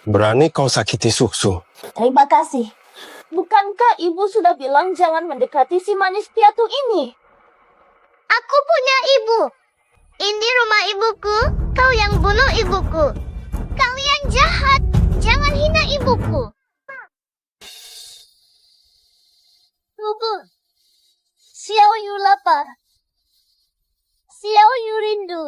Berani kau sakiti susu. Terima kasih. Bukankah ibu sudah bilang jangan mendekati si manis piatu ini? Aku punya ibu. Ini rumah ibuku. Kau yang bunuh ibuku. Kalian jahat. Jangan hina ibuku. Tunggu. Xiao Yu lapar. Xiao Yu rindu.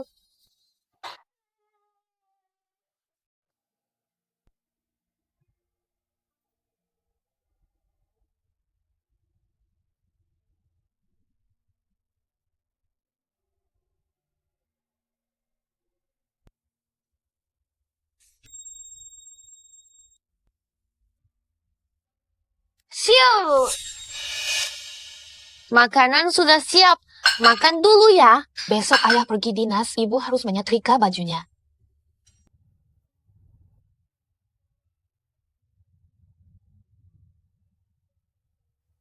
Xiao! Makanan sudah siap. Makan dulu ya. Besok ayah pergi dinas, ibu harus menyetrika bajunya.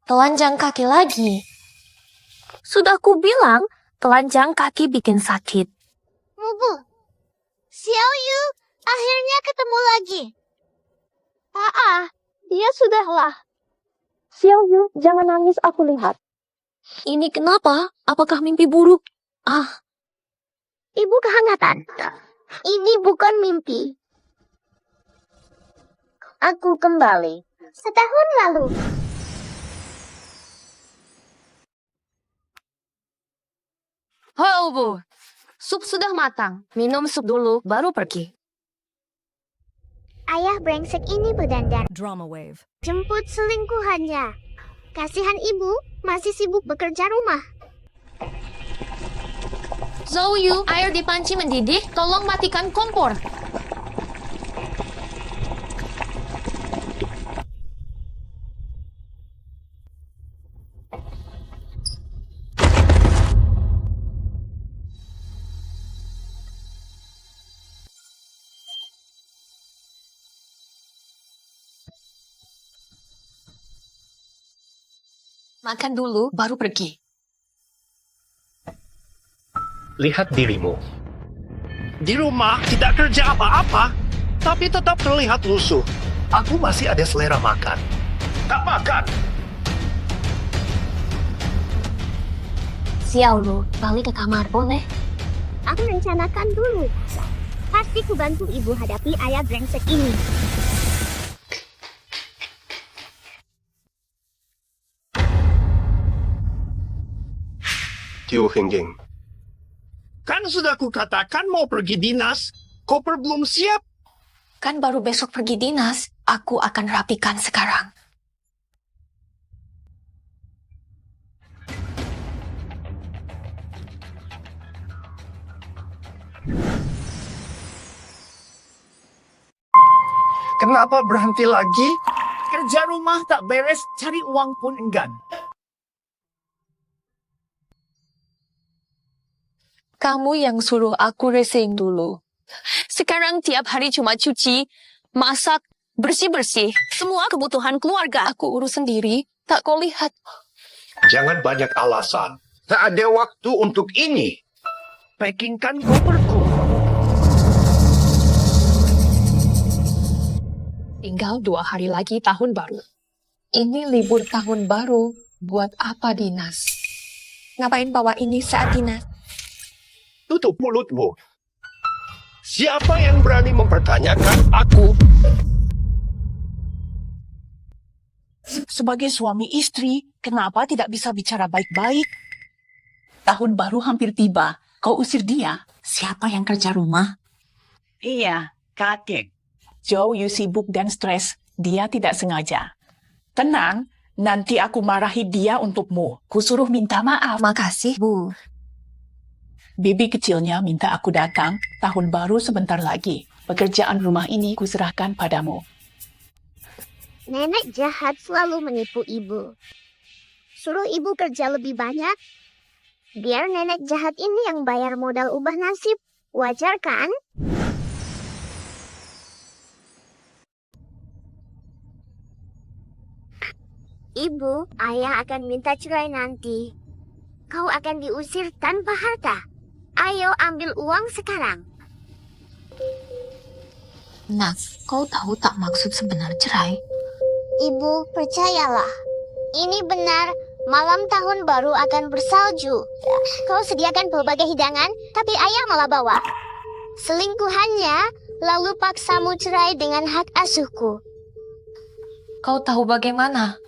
Telanjang kaki lagi. Sudah ku bilang, telanjang kaki bikin sakit. Mubu. Xiao Yu, akhirnya ketemu lagi. Dia sudahlah. Xiao Yu, jangan nangis, aku lihat. Ini kenapa? Apakah mimpi buruk? Ibu kehangatan. Ini bukan mimpi. Aku kembali. Setahun lalu. Ho, Bu. Sup sudah matang. Minum sup dulu, baru pergi. Ayah brengsek ini berdandan. Drama wave. Jemput selingkuhannya. Kasihan ibu, masih sibuk bekerja rumah. Zhou Yu, air di panci mendidih, tolong matikan kompor. Makan dulu, baru pergi. Lihat dirimu. Di rumah tidak kerja apa-apa, tapi tetap terlihat lusuh. Aku masih ada selera makan. Tak makan. Xiao Lu, balik ke kamar, boleh? Aku rencanakan dulu. Pasti ku bantu ibu hadapi ayah brengsek ini. Tiu Hingging. Kan sudah kukatakan mau pergi dinas. Koper belum siap. Kan baru besok pergi dinas, aku akan rapikan sekarang. Kenapa berhenti lagi? Kerja rumah tak beres, cari uang pun enggan. Kamu yang suruh aku resign dulu. Sekarang tiap hari cuma cuci, masak, bersih-bersih. Semua kebutuhan keluarga aku urus sendiri. Tak kau lihat. Jangan banyak alasan. Tak ada waktu untuk ini. Packingkan koperku. Tinggal 2 hari lagi tahun baru. Ini libur tahun baru. Buat apa dinas? Ngapain bawa ini saat dinas? Tutup mulutmu. Siapa yang berani mempertanyakan aku? Sebagai suami istri, kenapa tidak bisa bicara baik-baik? Tahun baru hampir tiba. Kau usir dia. Siapa yang kerja rumah? Iya, kakek. Zhou Yu sibuk dan stres. Dia tidak sengaja. Tenang, nanti aku marahi dia untukmu. Kusuruh minta maaf. Makasih, Bu. Bibi kecilnya minta aku datang. Tahun baru sebentar lagi. Pekerjaan rumah ini kuserahkan padamu. Nenek jahat selalu menipu ibu. Suruh ibu kerja lebih banyak. Biar nenek jahat ini yang bayar modal ubah nasib. Wajar kan? Ibu, ayah akan minta cerai nanti. Kau akan diusir tanpa harta. Ayo ambil uang sekarang. Nak, kau tahu tak maksud sebenar cerai? Ibu, percayalah. Ini benar, malam tahun baru akan bersalju. Kau sediakan berbagai hidangan, tapi ayah malah bawa selingkuhannya, lalu paksamu cerai dengan hak asuhku. Kau tahu bagaimana?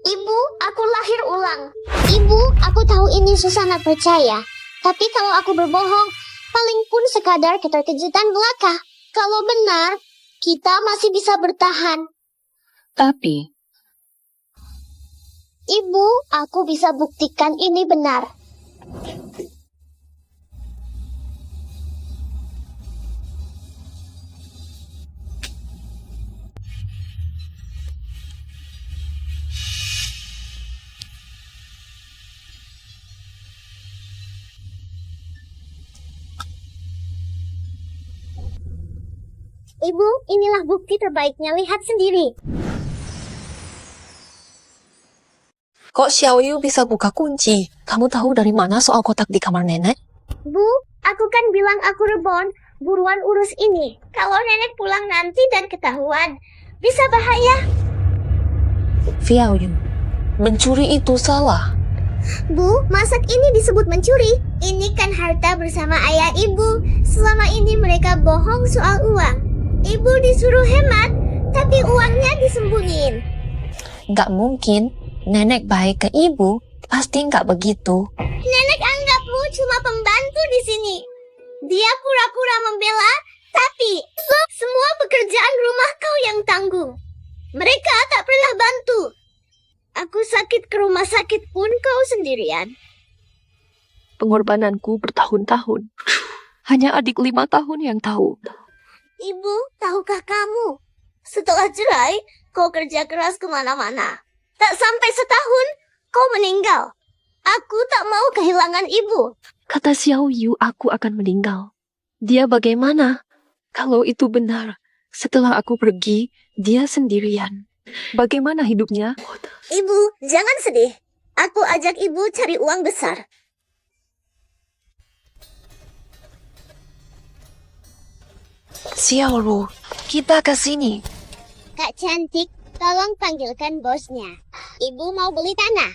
Ibu, aku lahir ulang. Ibu, aku tahu ini susah nak percaya. Tapi kalau aku berbohong, paling pun sekadar keterkejutan belaka. Kalau benar, kita masih bisa bertahan. Tapi, Ibu, aku bisa buktikan ini benar. Ibu, inilah bukti terbaiknya. Lihat sendiri. kok Xiao Yu bisa buka kunci? Kamu tahu dari mana soal kotak di kamar nenek? Bu, aku kan bilang aku rebon. Buruan urus ini. Kalau nenek pulang nanti dan ketahuan, bisa bahaya. Xiao Yu, mencuri itu salah. Bu, masak ini disebut mencuri. Ini kan harta bersama ayah ibu. Selama ini mereka bohong soal uang. Ibu disuruh hemat, tapi uangnya disembunyiin. Nggak mungkin, nenek baik ke ibu, pasti nggak begitu. Nenek anggapmu cuma pembantu di sini. Dia pura-pura membela, tapi semua pekerjaan rumah kau yang tanggung. Mereka tak pernah bantu. Aku sakit ke rumah sakit pun kau sendirian. Pengorbananku bertahun-tahun. Hanya adik 5 tahun yang tahu. Ibu, tahukah kamu? Setelah cerai, kau kerja keras kemana-mana. Tak sampai setahun, kau meninggal. Aku tak mau kehilangan ibu. Kata Xiao Yu, aku akan meninggal. Dia bagaimana? Kalau itu benar, setelah aku pergi, dia sendirian. Bagaimana hidupnya? Ibu, jangan sedih. Aku ajak ibu cari uang besar. Xiao Ru, kita ke sini. Kak cantik, tolong panggilkan bosnya. Ibu mau beli tanah.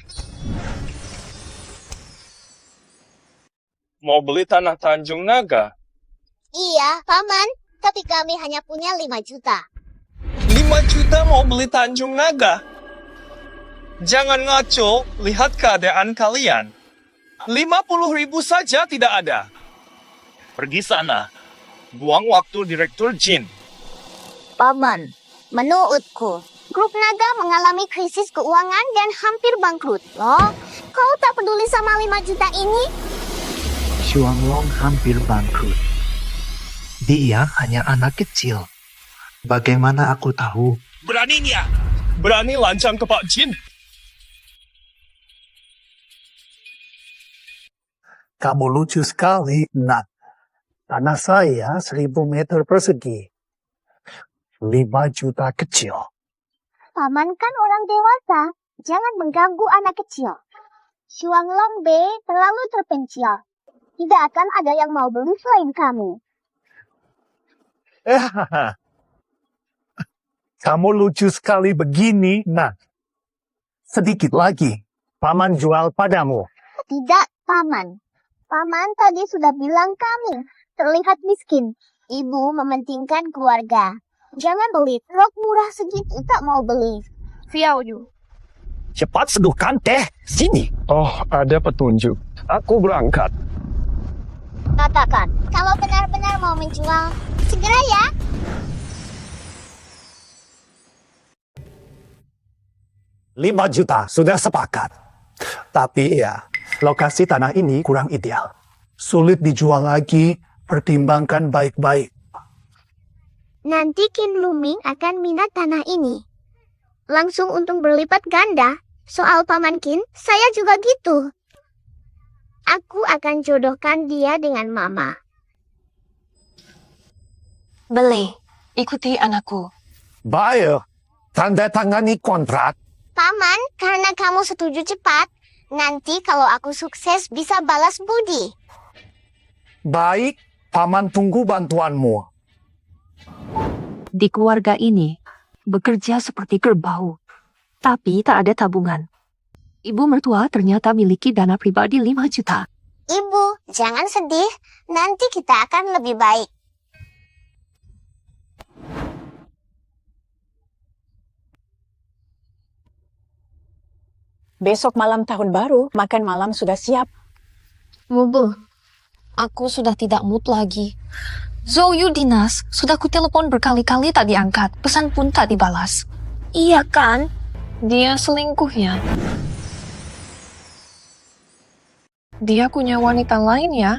Mau beli tanah Tanjung Naga? Iya, paman. Tapi kami hanya punya 5 juta. 5 juta mau beli Tanjung Naga? Jangan ngaco, lihat keadaan kalian. 50.000 saja tidak ada. Pergi sana. Buang waktu Direktur Jin. Paman, menurutku, grup Naga mengalami krisis keuangan dan hampir bangkrut. Loh, kau tak peduli sama 5 juta ini? Xuanglong hampir bangkrut. Dia hanya anak kecil. Bagaimana aku tahu? Beraninya. Berani lancang ke Pak Jin. Kamu lucu sekali, Nat. Tanah saya 1.000 meter persegi. 5 juta kecil. Paman kan orang dewasa. Jangan mengganggu anak kecil. Xuanglong B terlalu terpencil. Tidak akan ada yang mau beli selain kami. Kamu lucu sekali begini, Nat. Sedikit lagi, Paman jual padamu. Tidak, Paman. Paman tadi sudah bilang kami terlihat miskin. Ibu mementingkan keluarga. Jangan beli rok murah segitu tak mau beli. Xiao Yu, Cepat seduhkan teh, sini. Oh, ada petunjuk. Aku berangkat. Katakan, kalau benar-benar mau menjual, segera ya. $5 juta sudah sepakat. Tapi ya, lokasi tanah ini kurang ideal. Sulit dijual lagi, pertimbangkan baik-baik. Nanti Kin Luming akan minat tanah ini. Langsung untung berlipat ganda. Soal Paman Kin, saya juga gitu. Aku akan jodohkan dia dengan Mama. beli. Ikuti anakku. Baik, tanda tangani kontrak. Paman, karena kamu setuju cepat, nanti kalau aku sukses bisa balas budi. Baik, Paman tunggu bantuanmu. di keluarga ini bekerja seperti kerbau, tapi tak ada tabungan. Ibu mertua ternyata miliki dana pribadi 5 juta. Ibu, jangan sedih. Nanti kita akan lebih baik. Besok malam tahun baru, makan malam sudah siap. Mubu, aku sudah tidak mood lagi. Zhou dinas, sudah ku telepon berkali-kali tak diangkat, pesan pun tak dibalas. Iya kan? Dia selingkuh ya. Dia punya wanita lain ya.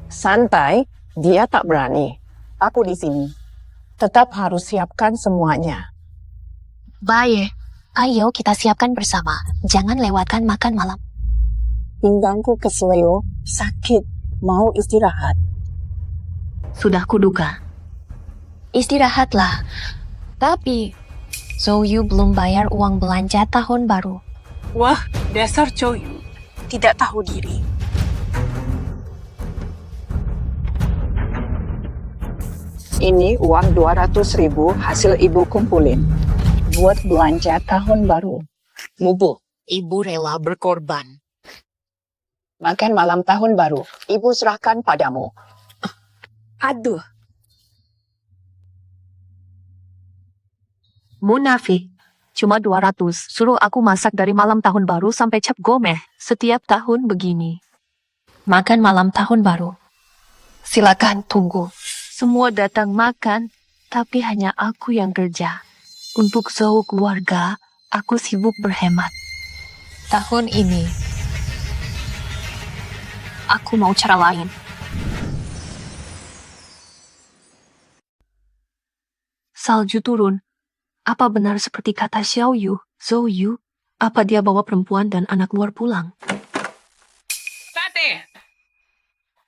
Santai, dia tak berani. Aku di sini. Tetap harus siapkan semuanya. Baik, ayo kita siapkan bersama. Jangan lewatkan makan malam. Pinggangku kesleo, sakit, mau istirahat. Sudah kuduga. Istirahatlah. Tapi, Zhou belum bayar uang belanja tahun baru. Wah, dasar Coyu. Tidak tahu diri. Ini uang 200.000 hasil ibu kumpulin. Buat belanja tahun baru. Mubu, ibu rela berkorban. Makan malam tahun baru. Ibu serahkan padamu. Aduh. Munafik. Cuma 200. Suruh aku masak dari malam tahun baru sampai Cap Gomeh. Setiap tahun begini. Makan malam tahun baru. Silakan tunggu. Semua datang makan, tapi hanya aku yang kerja. Untuk Zhou keluarga, aku sibuk berhemat. Tahun ini, aku mau cara lain. Salju turun. Apa benar seperti kata Xiao Yu, Zhou Yu? Apa dia bawa perempuan dan anak luar pulang? Tate!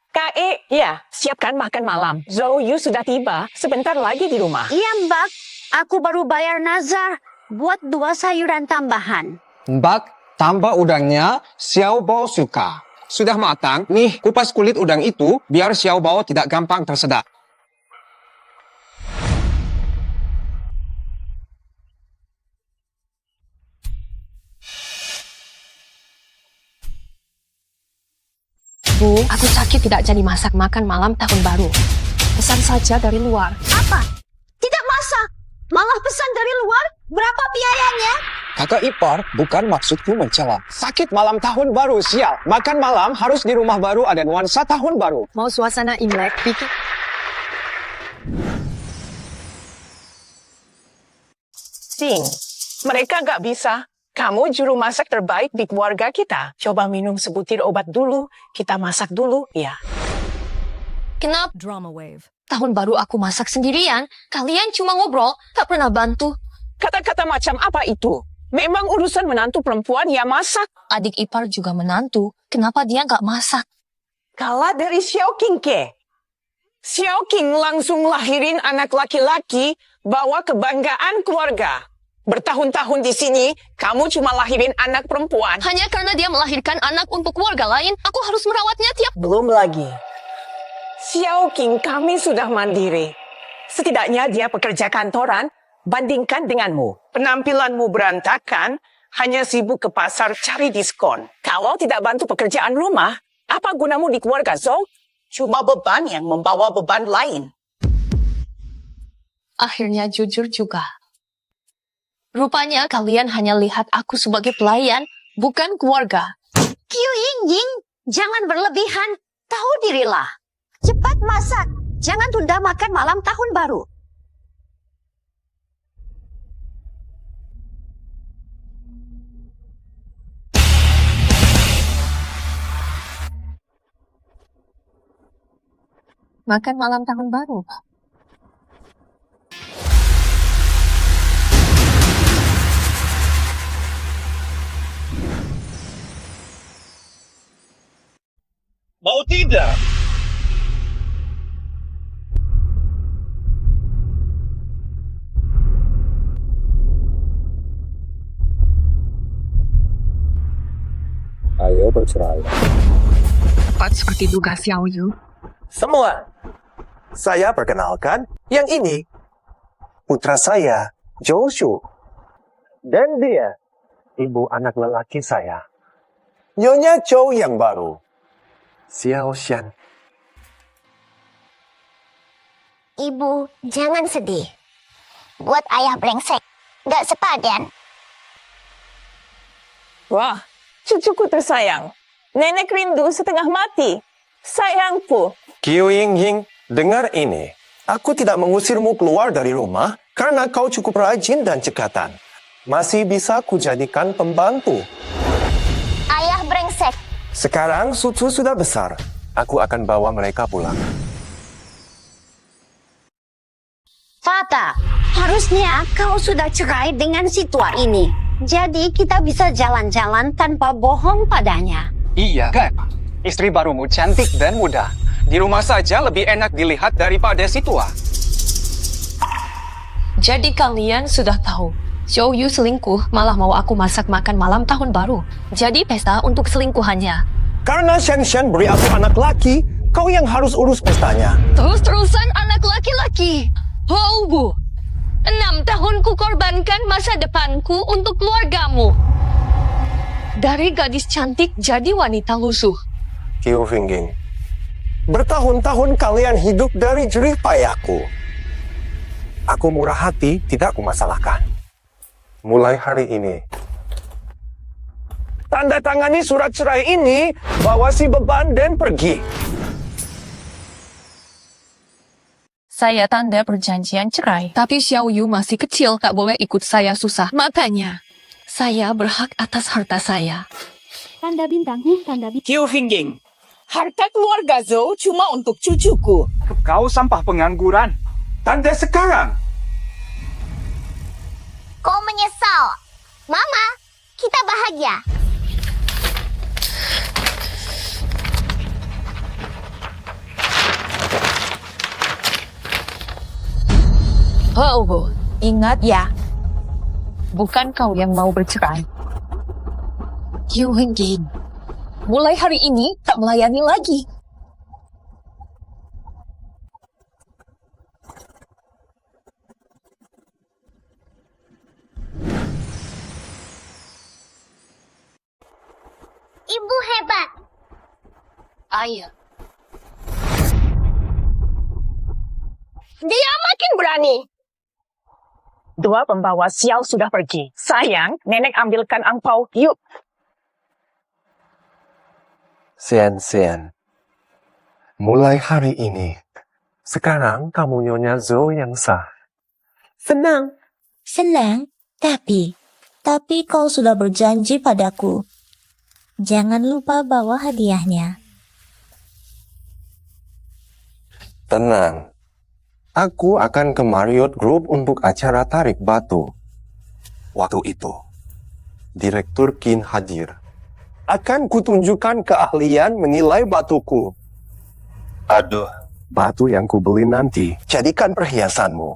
Kak ya, siapkan makan malam. Zhou Yu sudah tiba, sebentar lagi di rumah. Iya, Mbak. Aku baru bayar nazar buat 2 sayuran tambahan. Mbak, tambah udangnya, Xiao Bao suka. Sudah matang, nih kupas kulit udang itu biar Xiao Bao tidak gampang tersedak. Bu, aku sakit tidak jadi masak makan malam tahun baru. Pesan saja dari luar. Apa? Tidak masak? Malah pesan dari luar? Berapa biayanya? Kakak ipar, bukan maksudku mencela. Sakit malam tahun baru, sial. Makan malam harus di rumah baru ada nuansa tahun baru. Mau suasana Imlek, bikin. Sing, mereka gak bisa. Kamu juru masak terbaik di keluarga kita. Coba minum sebutir obat dulu. Kita masak dulu, ya. Kenapa? Tahun baru aku masak sendirian. Kalian cuma ngobrol, tak pernah bantu. Kata-kata macam apa itu? Memang urusan menantu perempuan ya masak. Adik ipar juga menantu. Kenapa dia nggak masak? Kalah dari Xiao King ke? Xiao King langsung lahirin anak laki-laki, bawa kebanggaan keluarga. Bertahun-tahun di sini, kamu cuma lahirin anak perempuan. Hanya karena dia melahirkan anak untuk keluarga lain, aku harus merawatnya tiap... Belum lagi. Xiao King kami sudah mandiri. Setidaknya dia pekerja kantoran, bandingkan denganmu. Penampilanmu berantakan, hanya sibuk ke pasar cari diskon. Kalau tidak bantu pekerjaan rumah, apa gunamu di keluarga Zhou? Cuma beban yang membawa beban lain. Akhirnya jujur juga. Rupanya kalian hanya lihat aku sebagai pelayan, bukan keluarga. Qiu Yingying, jangan berlebihan. Tahu dirilah. Cepat masak. Jangan tunda makan malam tahun baru. Makan malam tahun baru. Mau tidak? Ayo bercerai. Tepat seperti duga Xiao Yu. Semua, Saya perkenalkan, yang ini putra saya, Joshua. Dan dia, ibu anak lelaki saya, Nyonya Chow yang baru, Xiao Xian. Ibu, jangan sedih. Buat ayah brengsek, gak sepadan. Wah, cucuku tersayang. Nenek rindu setengah mati. Sayangku. Kiu Ying Ying, dengar ini. Aku tidak mengusirmu keluar dari rumah karena kau cukup rajin dan cekatan. Masih bisa kujadikan pembantu. Ayah brengsek. Sekarang Sucu sudah besar. Aku akan bawa mereka pulang. Fata, harusnya kau sudah cerai dengan si tua ini. Jadi kita bisa jalan-jalan tanpa bohong padanya. Iya kan? Istri barumu cantik dan muda. Di rumah saja lebih enak dilihat daripada si tua. Jadi kalian sudah tahu, Xiao Yu selingkuh malah mau aku masak makan malam tahun baru. Jadi pesta untuk selingkuhannya. Karena Shen Shen beri aku anak laki, kau yang harus urus pestanya. Terus-terusan anak laki-laki. Oh, Bu. 6 tahun ku korbankan masa depanku untuk keluargamu. Dari gadis cantik jadi wanita lusuh. Kiu Fingging, bertahun-tahun kalian hidup dari jerih payahku. Aku murah hati, tidak kumasalahkan. Mulai hari ini, tanda tangani surat cerai ini, bawa si beban dan pergi. Saya tanda perjanjian cerai. Tapi Xiao Yu masih kecil, tak boleh ikut saya susah. Makanya, saya berhak atas harta saya. Tanda bintang, tanda bintang. Kiu Fingging, harta keluarga Zhou cuma untuk cucuku. Kau sampah pengangguran. Tanda sekarang. Kau menyesal. Mama, kita bahagia. Oh, Bu. Ingat ya. Bukan kau yang mau bercerai. Yu Hengging. Mulai hari ini tak melayani lagi. Ibu hebat. Ayah. Dia makin berani. Dua pembawa sial sudah pergi. Sayang, nenek ambilkan angpau. Yuk. Sian, mulai hari ini, sekarang kamu Nyonya Zhou yang sah. Senang, tapi kau sudah berjanji padaku. Jangan lupa bawa hadiahnya. Tenang, aku akan ke Marriott Group untuk acara tarik batu. Waktu itu, Direktur Qin hadir. Akan kutunjukkan keahlian menilai batuku. Aduh, batu yang kubeli nanti, jadikan perhiasanmu.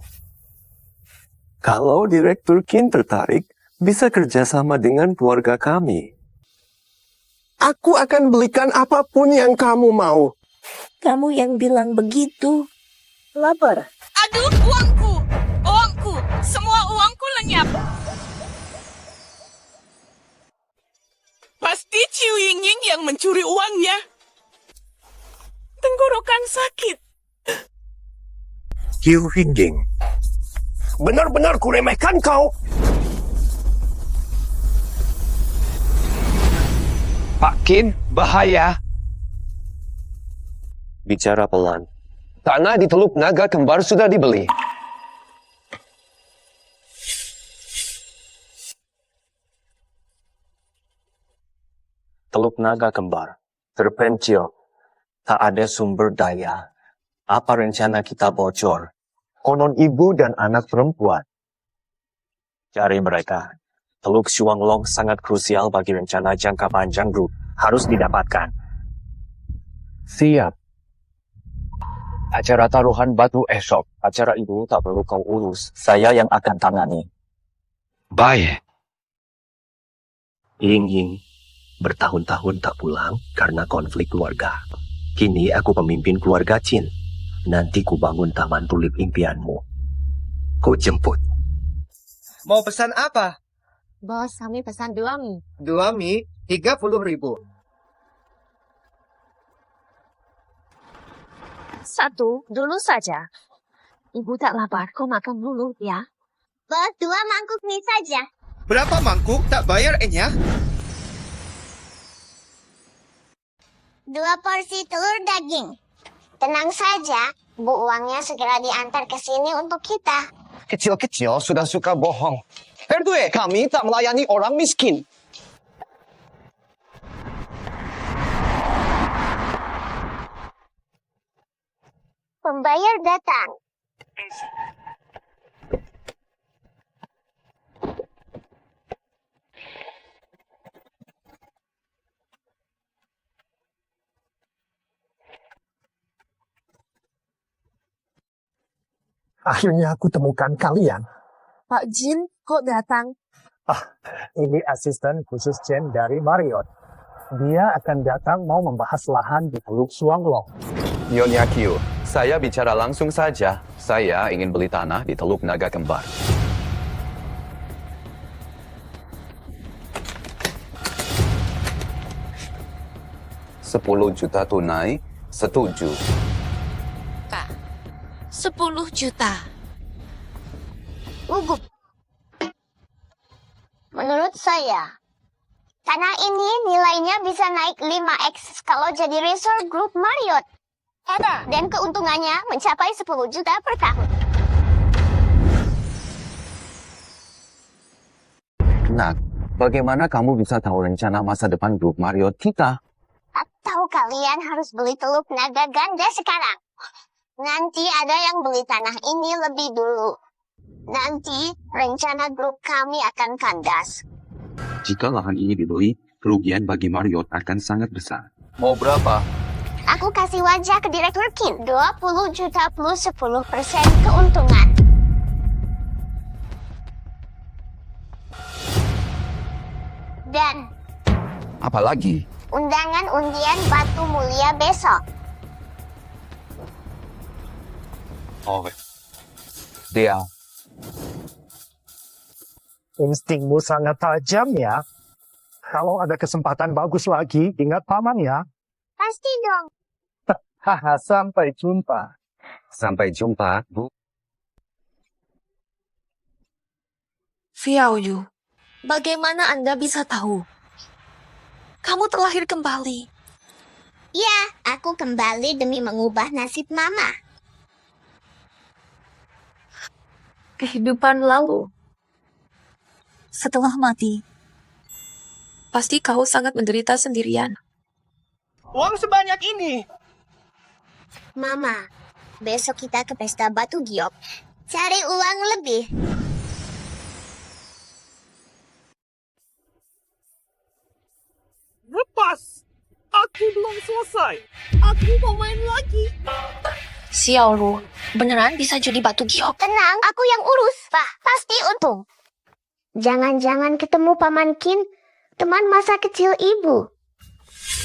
Kalau Direktur Qin tertarik, bisa kerjasama dengan keluarga kami. Aku akan belikan apapun yang kamu mau. Kamu yang bilang begitu. Lapar. Aduh, uangku. Semua uangku lenyap. Pasti Ciu Yingying yang mencuri uangnya. Tenggorokan sakit. Kiu Hingging, benar-benar kuremehkan kau. Pak Qin, bahaya. Bicara pelan. Tanah di Teluk Naga Kembar sudah dibeli. Teluk Naga Kembar terpencil. Tak ada sumber daya. Apa rencana kita bocor? Konon ibu dan anak perempuan. Cari mereka. Teluk Shuanglong sangat krusial bagi rencana jangka panjang grup. Harus didapatkan. Siap. Acara taruhan batu esok. Acara itu tak perlu kau urus. Saya yang akan tangani. Baik. Ying bertahun-tahun tak pulang karena konflik keluarga. Kini aku pemimpin keluarga Qin. Nanti ku bangun taman tulip impianmu. Ku jemput. Mau pesan apa? Bos, kami pesan 2 mie. 2 mie, 30.000. 1 dulu saja. Ibu tak lapar, kau makan dulu ya. Bos, 2 mangkuk mie saja. Berapa mangkuk? Tak bayar ya? 2 porsi telur daging. Tenang saja, Bu, uangnya segera diantar ke sini untuk kita. Kecil-kecil sudah suka bohong. RW, kami tak melayani orang miskin. Pembayar datang. Akhirnya aku temukan kalian. Pak Jin, kok datang? Ini asisten khusus Jen dari Marriott. Dia akan datang mau membahas lahan di Teluk Suanglong. Nyonya Q, saya bicara langsung saja. Saya ingin beli tanah di Teluk Naga Kembar. $10 juta tunai, setuju. Kak, 10 juta. Gugup. Menurut saya, tanah ini nilainya bisa naik 5x kalau jadi resort grup Marriott. Dan keuntungannya mencapai 10 juta per tahun. Nak, bagaimana kamu bisa tahu rencana masa depan grup Marriott kita? Atau kalian harus beli Teluk Naga Ganda sekarang. Nanti ada yang beli tanah ini lebih dulu. Nanti rencana grup kami akan kandas. Jika lahan ini dibeli, kerugian bagi Marriott akan sangat besar. Mau berapa? Aku kasih wajah ke Direktur Kim. 20 juta plus 10% keuntungan. Dan Apalagi? undangan undian Batu Mulia besok. Oh, dia. Instingmu sangat tajam ya. Kalau ada kesempatan bagus lagi, ingat paman ya. Pasti dong. Haha, sampai jumpa. Sampai jumpa, Bu. Xiao Yu, bagaimana Anda bisa tahu? Kamu terlahir kembali. Ya, aku kembali demi mengubah nasib Mama. Kehidupan lalu. Setelah mati, pasti kau sangat menderita sendirian. Uang sebanyak ini. Mama, besok kita ke pesta batu giok. Cari uang lebih. Lepas! Aku belum selesai. Aku mau main lagi. Xiao Ru, beneran bisa jadi batu giok? Tenang, aku yang urus. Pak, pasti untung. Jangan-jangan ketemu Paman Kin, teman masa kecil ibu.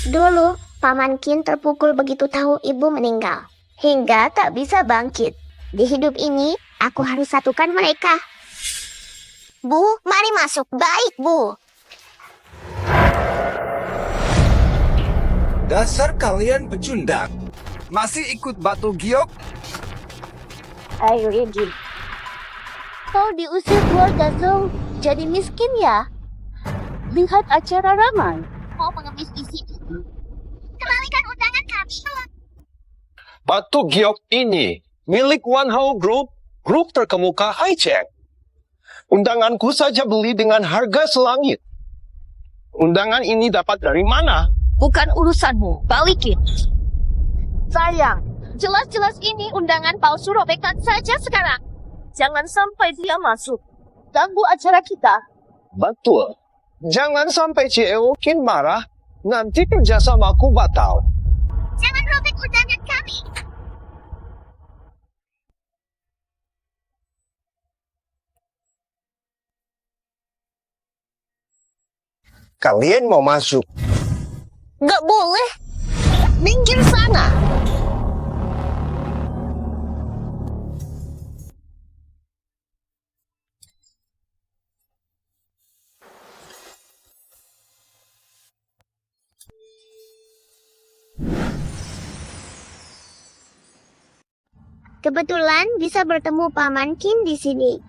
Dulu, Paman Kin terpukul begitu tahu ibu meninggal. Hingga tak bisa bangkit. Di hidup ini, aku harus satukan mereka. Bu, mari masuk. Baik, Bu. Dasar kalian pecundang. Masih ikut batu giok? Ayo, Jin. Kau diusir keluarga Zhou, jadi miskin ya? Lihat acara ramai. Mau mengemis di sini. Kembalikan undangan kami. Batu giok ini milik One Hao Group, grup terkemuka high-tech. Undanganku saja beli dengan harga selangit. Undangan ini dapat dari mana? Bukan urusanmu, balikin. Sayang, jelas-jelas ini undangan palsu, robekkan saja sekarang. Jangan sampai dia masuk. Ganggu acara kita. Betul. Jangan sampai CEO Kin marah, nanti kerjasamaku batal. Jangan robek undangan kami. Kalian mau masuk? Nggak boleh. Minggir sana. Kebetulan bisa bertemu Paman Kin di sini.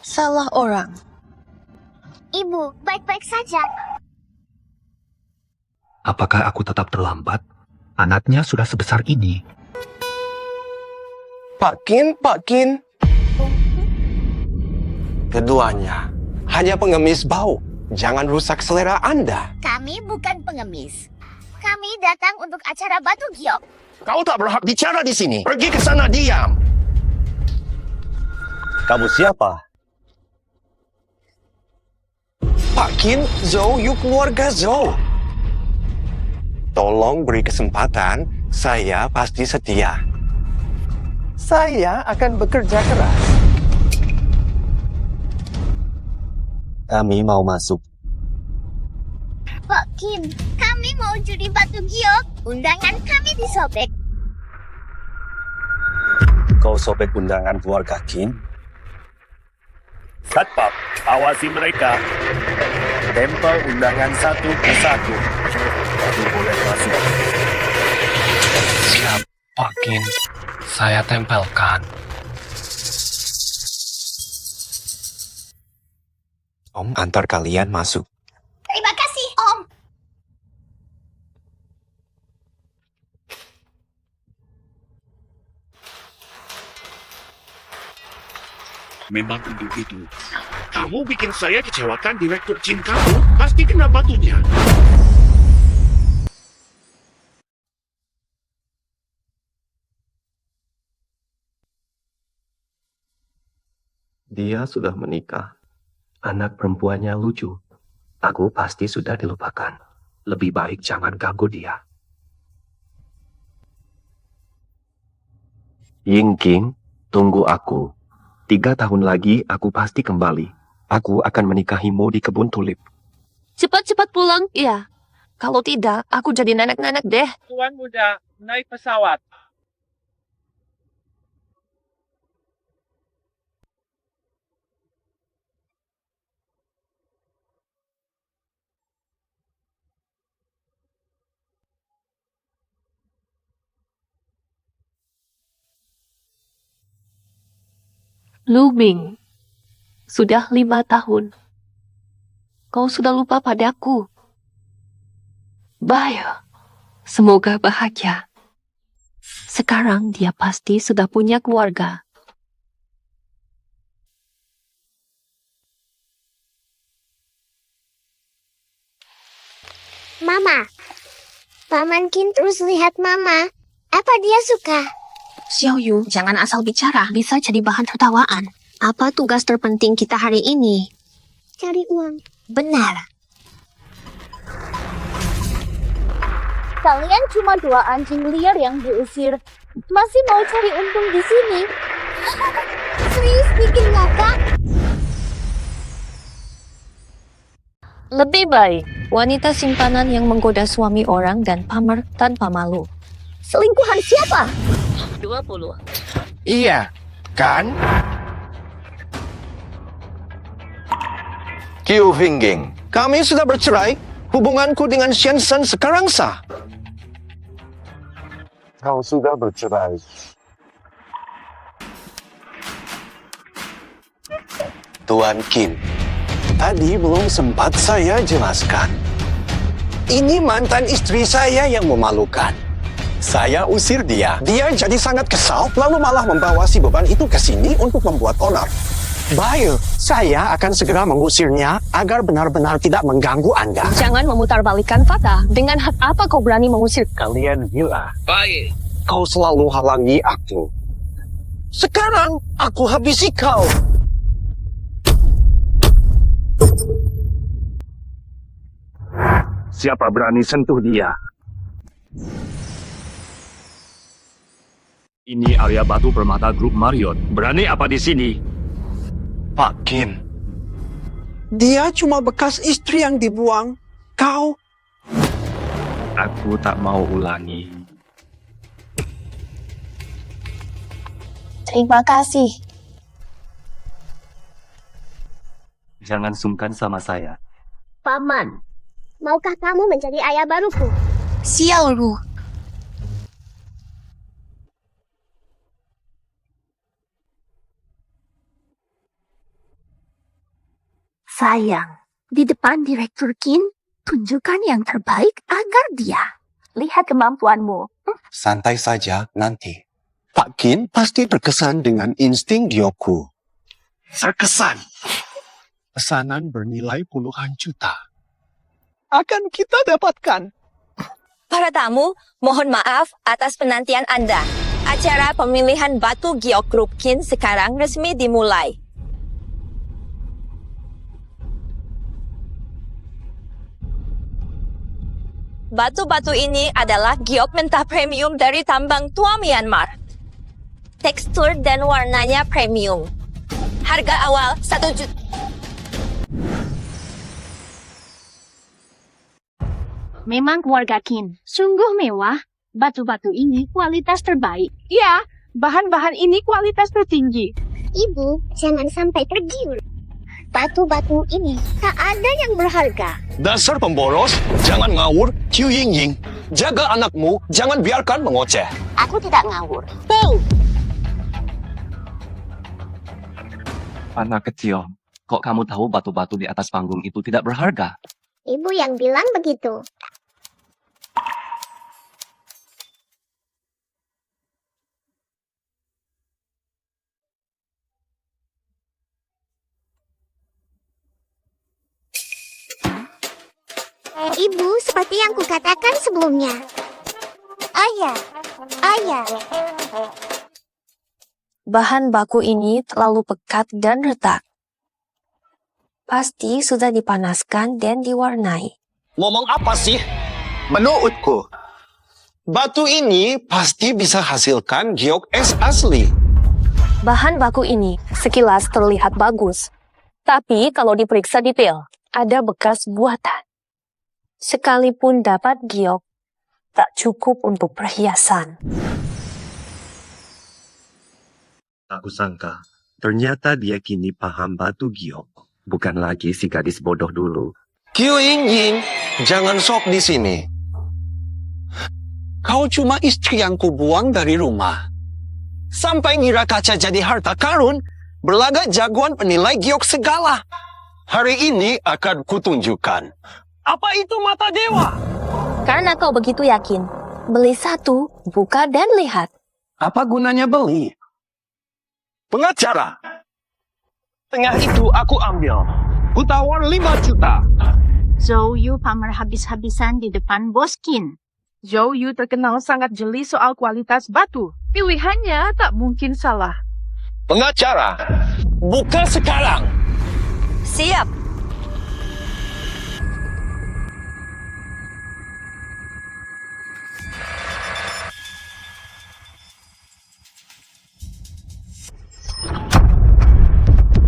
Salah orang. Ibu, baik-baik saja. Apakah aku tetap terlambat? Anaknya sudah sebesar ini. Pak Kin. Keduanya hanya pengemis bau. Jangan rusak selera Anda. Kami bukan pengemis. Kami datang untuk acara Batu Giok. Kau tak berhak bicara di sini. Pergi ke sana, diam. Kamu siapa? Pak Kin, Zhou, you keluarga Zhou. Tolong beri kesempatan, saya pasti setia. Saya akan bekerja keras. Kami mau masuk. Pak Kim, kami mau judi Batu Giok. Undangan kami disobek. Kau sobek undangan keluarga Kin? Satpam, awasi mereka. Tempel undangan satu ke satu. Baru boleh masuk. Siap, Pak Kin. Saya tempelkan. Om antar kalian masuk. Terima kasih, Om. Memang itu. Kamu bikin saya kecewakan direktur Jin kamu. Pasti kena batunya. Dia sudah menikah. Anak perempuannya lucu. Aku pasti sudah dilupakan. Lebih baik jangan ganggu dia. Yingking, tunggu aku. 3 tahun lagi aku pasti kembali. Aku akan menikahimu di kebun tulip. Cepat-cepat pulang, iya. Kalau tidak, aku jadi nenek-nenek deh. Tuan muda, naik pesawat. Lu Ming, sudah 5 tahun. Kau sudah lupa padaku. Bayo, semoga bahagia. Sekarang dia pasti sudah punya keluarga. Mama, Paman Kin terus lihat Mama. Apa dia suka? Xiaoyu, jangan asal bicara. Bisa jadi bahan tertawaan. Apa tugas terpenting kita hari ini? Cari uang. Benar. Kalian cuma 2 anjing liar yang diusir. Masih mau cari untung di sini? Serius bikin ngakak? Lebih baik wanita simpanan yang menggoda suami orang dan pamer tanpa malu. Selingkuhan siapa? 20. Iya, kan? Qiu Hingging, kami sudah bercerai. Hubunganku dengan Shensen sekarang sah. Kau sudah bercerai. Tuan Kin, tadi belum sempat saya jelaskan. Ini mantan istri saya yang memalukan. Saya usir dia. Dia jadi sangat kesal, lalu malah membawa si beban itu ke sini untuk membuat onar. Baik, saya akan segera mengusirnya agar benar-benar tidak mengganggu Anda. Jangan memutarbalikkan fakta. Dengan hak apa kau berani mengusir? Kalian gila. Baik, kau selalu halangi aku. Sekarang aku habisi kau. Siapa berani sentuh dia? Ini area batu permata grup Marriott. Berani apa di sini? Pak Kim, dia cuma bekas istri yang dibuang. Kau... Aku tak mau ulangi. Terima kasih. Jangan sungkan sama saya. Paman, maukah kamu menjadi ayah baruku? Xiaoru, Sayang, di depan Direktur Qin, tunjukkan yang terbaik agar dia lihat kemampuanmu. Santai saja nanti. Pak Qin pasti terkesan dengan insting Gyoku. Terkesan. Pesanan bernilai puluhan juta. Akan kita dapatkan. Para tamu, mohon maaf atas penantian Anda. Acara pemilihan batu giok grup Qin sekarang resmi dimulai. Batu-batu ini adalah giok mentah premium dari tambang tua Myanmar. Tekstur dan warnanya premium. Harga awal 1 juta. Memang keluarga Qin, sungguh mewah. Batu-batu ini kualitas terbaik. Ya, bahan-bahan ini kualitas tertinggi. Ibu, jangan sampai tergiur. Batu-batu ini tak ada yang berharga. Dasar pemboros, jangan ngawur, Qiu Yingying. Jaga anakmu, jangan biarkan mengoceh. Aku tidak ngawur. Tuh, Anak kecil, kok kamu tahu batu-batu di atas panggung itu tidak berharga? Ibu yang bilang begitu. Ibu, seperti yang kukatakan sebelumnya. Ayah. Bahan baku ini terlalu pekat dan retak. Pasti sudah dipanaskan dan diwarnai. Ngomong apa sih? Menurutku, batu ini pasti bisa hasilkan giok es asli. Bahan baku ini sekilas terlihat bagus. Tapi kalau diperiksa detail, ada bekas buatan. Sekalipun dapat giok, tak cukup untuk perhiasan. Tak kusangka, ternyata dia kini paham batu giok. Bukan lagi si gadis bodoh dulu. Qiu Yingying, jangan sok di sini. Kau cuma istri yang kubuang dari rumah. Sampai ngira kaca jadi harta karun, berlagak jagoan penilai giok segala. Hari ini akan kutunjukkan. Apa itu mata dewa? Karena kau begitu yakin, beli satu, buka dan lihat. Apa gunanya beli? Pengacara. Tengah itu aku ambil. Kutawar 5 juta. Zhou Yu pamer habis-habisan di depan bos Qin. Zhou Yu terkenal sangat jeli soal kualitas batu. Pilihannya tak mungkin salah. Pengacara. Buka sekarang. Siap.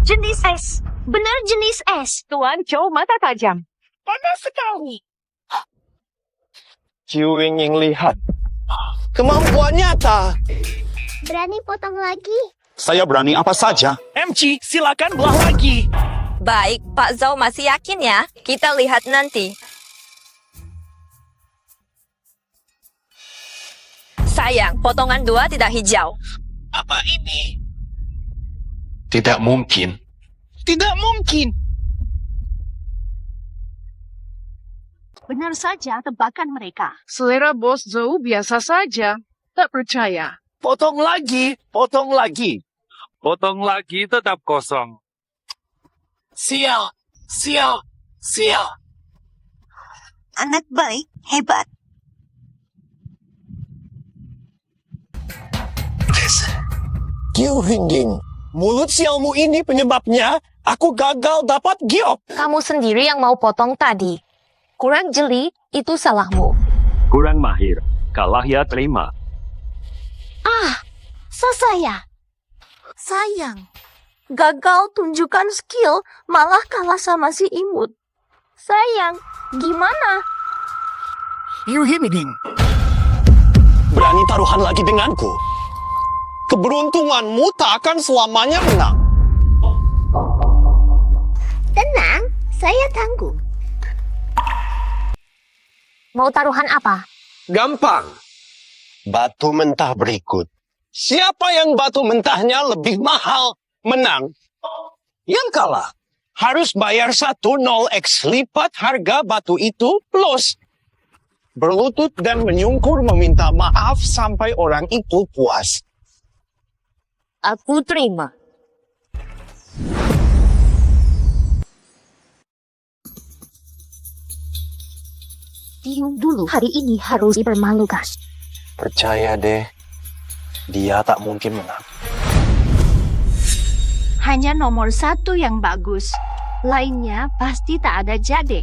Jenis es. Benar jenis es. Tuan Chow mata tajam. Panas sekali. Qiu Yingying lihat. Kemampuan nyata. Berani potong lagi? Saya berani apa saja. MC, silakan belah lagi. Baik, Pak Zhou masih yakin ya? Kita lihat nanti. Sayang, potongan 2 tidak hijau. Apa ini? Tidak mungkin. Tidak mungkin. Benar saja tebakan mereka. Selera bos Zhou biasa saja. Tak percaya. Potong lagi, potong lagi. Potong lagi tetap kosong. Sial, sial, sial. Anak baik, hebat. Qiu Yingying, mulut sialmu ini penyebabnya aku gagal dapat giok. Kamu sendiri yang mau potong tadi. Kurang jeli, itu salahmu. Kurang mahir. Kalah ya terima. saya. Sayang. Gagal tunjukkan skill, malah kalah sama si imut. Sayang, gimana? Qiu Yingying. Berani taruhan lagi denganku. Keberuntunganmu tak akan selamanya menang. Tenang, saya tangguh. Mau taruhan apa? Gampang. Batu mentah berikut. Siapa yang batu mentahnya lebih mahal, menang. Yang kalah, harus bayar 10x lipat harga batu itu plus berlutut dan menyungkur meminta maaf sampai orang itu puas. Aku terima. Diam dulu, hari ini harus dipermalukan. Percaya deh, dia tak mungkin menang. Hanya nomor 1 yang bagus. Lainnya pasti tak ada jadi.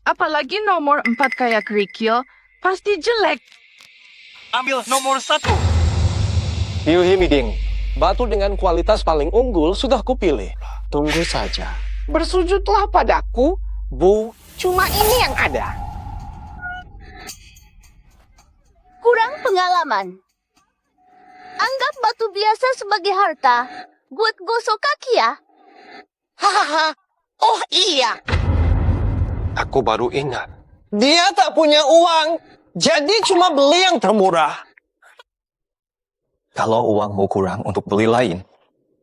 Apalagi nomor 4 kayak Rikyo, pasti jelek. Ambil nomor 1. Yuhi Miding, batu dengan kualitas paling unggul sudah kupilih. Tunggu saja. Bersujudlah padaku, Bu. Cuma ini yang ada. Kurang pengalaman. Anggap batu biasa sebagai harta. Buat gosok kaki ya. Hahaha. Oh iya. Aku baru ingat. Dia tak punya uang, jadi cuma beli yang termurah. Kalau uangmu kurang untuk beli lain,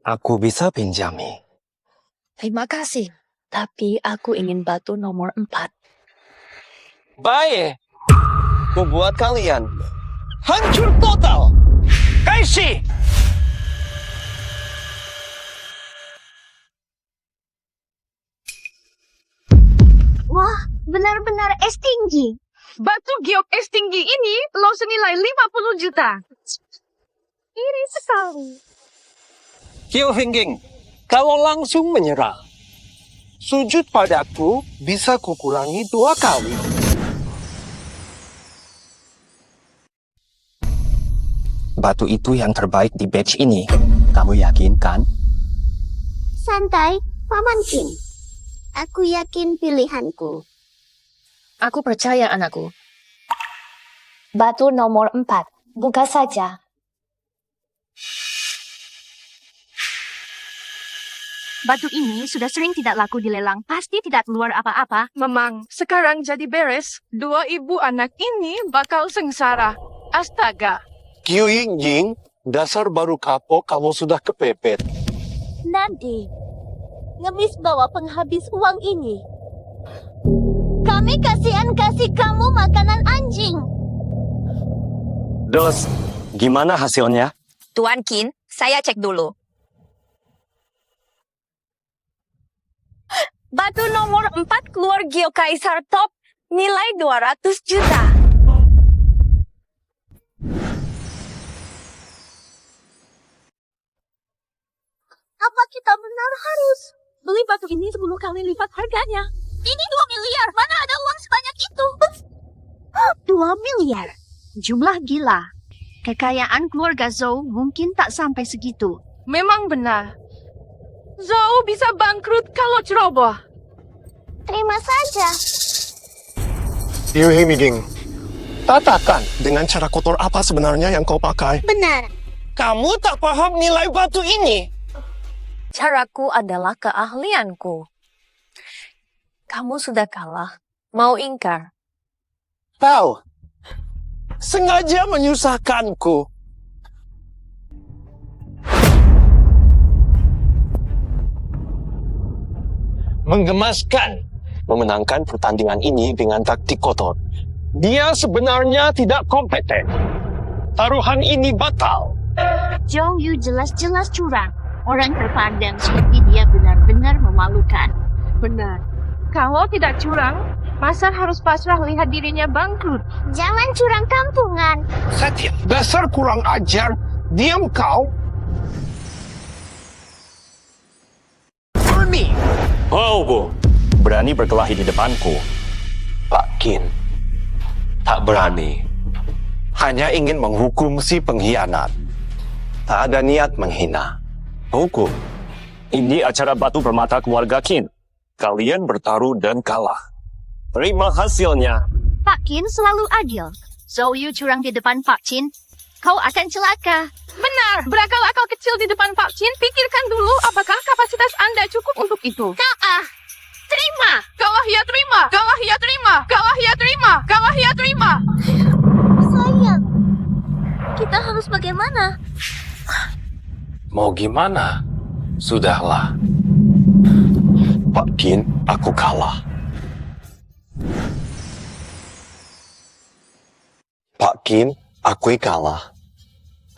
Aku bisa pinjami. Terima kasih. Tapi aku ingin batu nomor 4. Baik. Ku buat kalian hancur total. Kaishi! Wah, benar-benar es tinggi. Batu giok es tinggi ini lo senilai 50 juta. Iri sekali. Kyo Hingging, kalau langsung menyerah, sujud padaku bisa kukurangi 2 kali. batu itu yang terbaik di batch ini. Kamu yakin kan? Santai, Paman Kin. Aku yakin pilihanku. Aku percaya anakku. Batu nomor 4. Buka saja. Batu ini sudah sering tidak laku di lelang. Pasti tidak keluar apa-apa. Memang, sekarang jadi beres. 2 ibu anak ini bakal sengsara. Astaga. Kyo Ying, dasar baru kapok kalau sudah kepepet. Nanti, ngemis bawa penghabis uang ini. Kami kasihan kasih kamu makanan anjing. Dos, gimana hasilnya? Tuan Kin, saya cek dulu. Batu nomor 4 keluar Geo Kaisar Top, nilai 200 juta. Apa kita benar harus beli batu ini 10 kali lipat harganya? Ini 2 miliar, mana ada uang sebanyak itu? 2 miliar. Jumlah gila. Kekayaan keluarga Zhou mungkin tak sampai segitu. Memang benar. Zhou bisa bangkrut kalau ceroboh. Terima saja. Liu Hemiding, katakan dengan cara kotor apa sebenarnya yang kau pakai? Benar. Kamu tak paham nilai batu ini. Caraku adalah keahlianku. Kamu sudah kalah. Mau ingkar? Tahu, sengaja menyusahkanku. Menggemaskan memenangkan pertandingan ini dengan taktik kotor. Dia sebenarnya tidak kompeten. Taruhan ini batal. Zhou Yu jelas-jelas curang. Orang terpandang seperti dia benar-benar memalukan. Benar. Kalau tidak curang, pasar harus pasrah lihat dirinya bangkrut. Jangan curang kampungan. Satya, dasar kurang ajar. Diam kau. Ernie. Oh, Bu. Berani berkelahi di depanku. Pak Kin, tak berani. Hanya ingin menghukum si pengkhianat. Tak ada niat menghina. Hukum. Ini acara batu permata keluarga Qin. Kalian bertaruh dan kalah. Terima hasilnya. Pak Qin selalu adil. Zhou Yu curang di depan Pak Qin. Kau akan celaka. Benar, berakal-akal kecil di depan Pak Qin. Pikirkan dulu apakah kapasitas Anda cukup untuk itu. Kalah. Terima. Kalah ya terima. Kalah ya terima. Kalah ya terima. Kalah ya terima. Sayang. Kita harus bagaimana? Mau gimana? Sudahlah. Pak Kin, aku kalah. Pak Kin, aku kalah.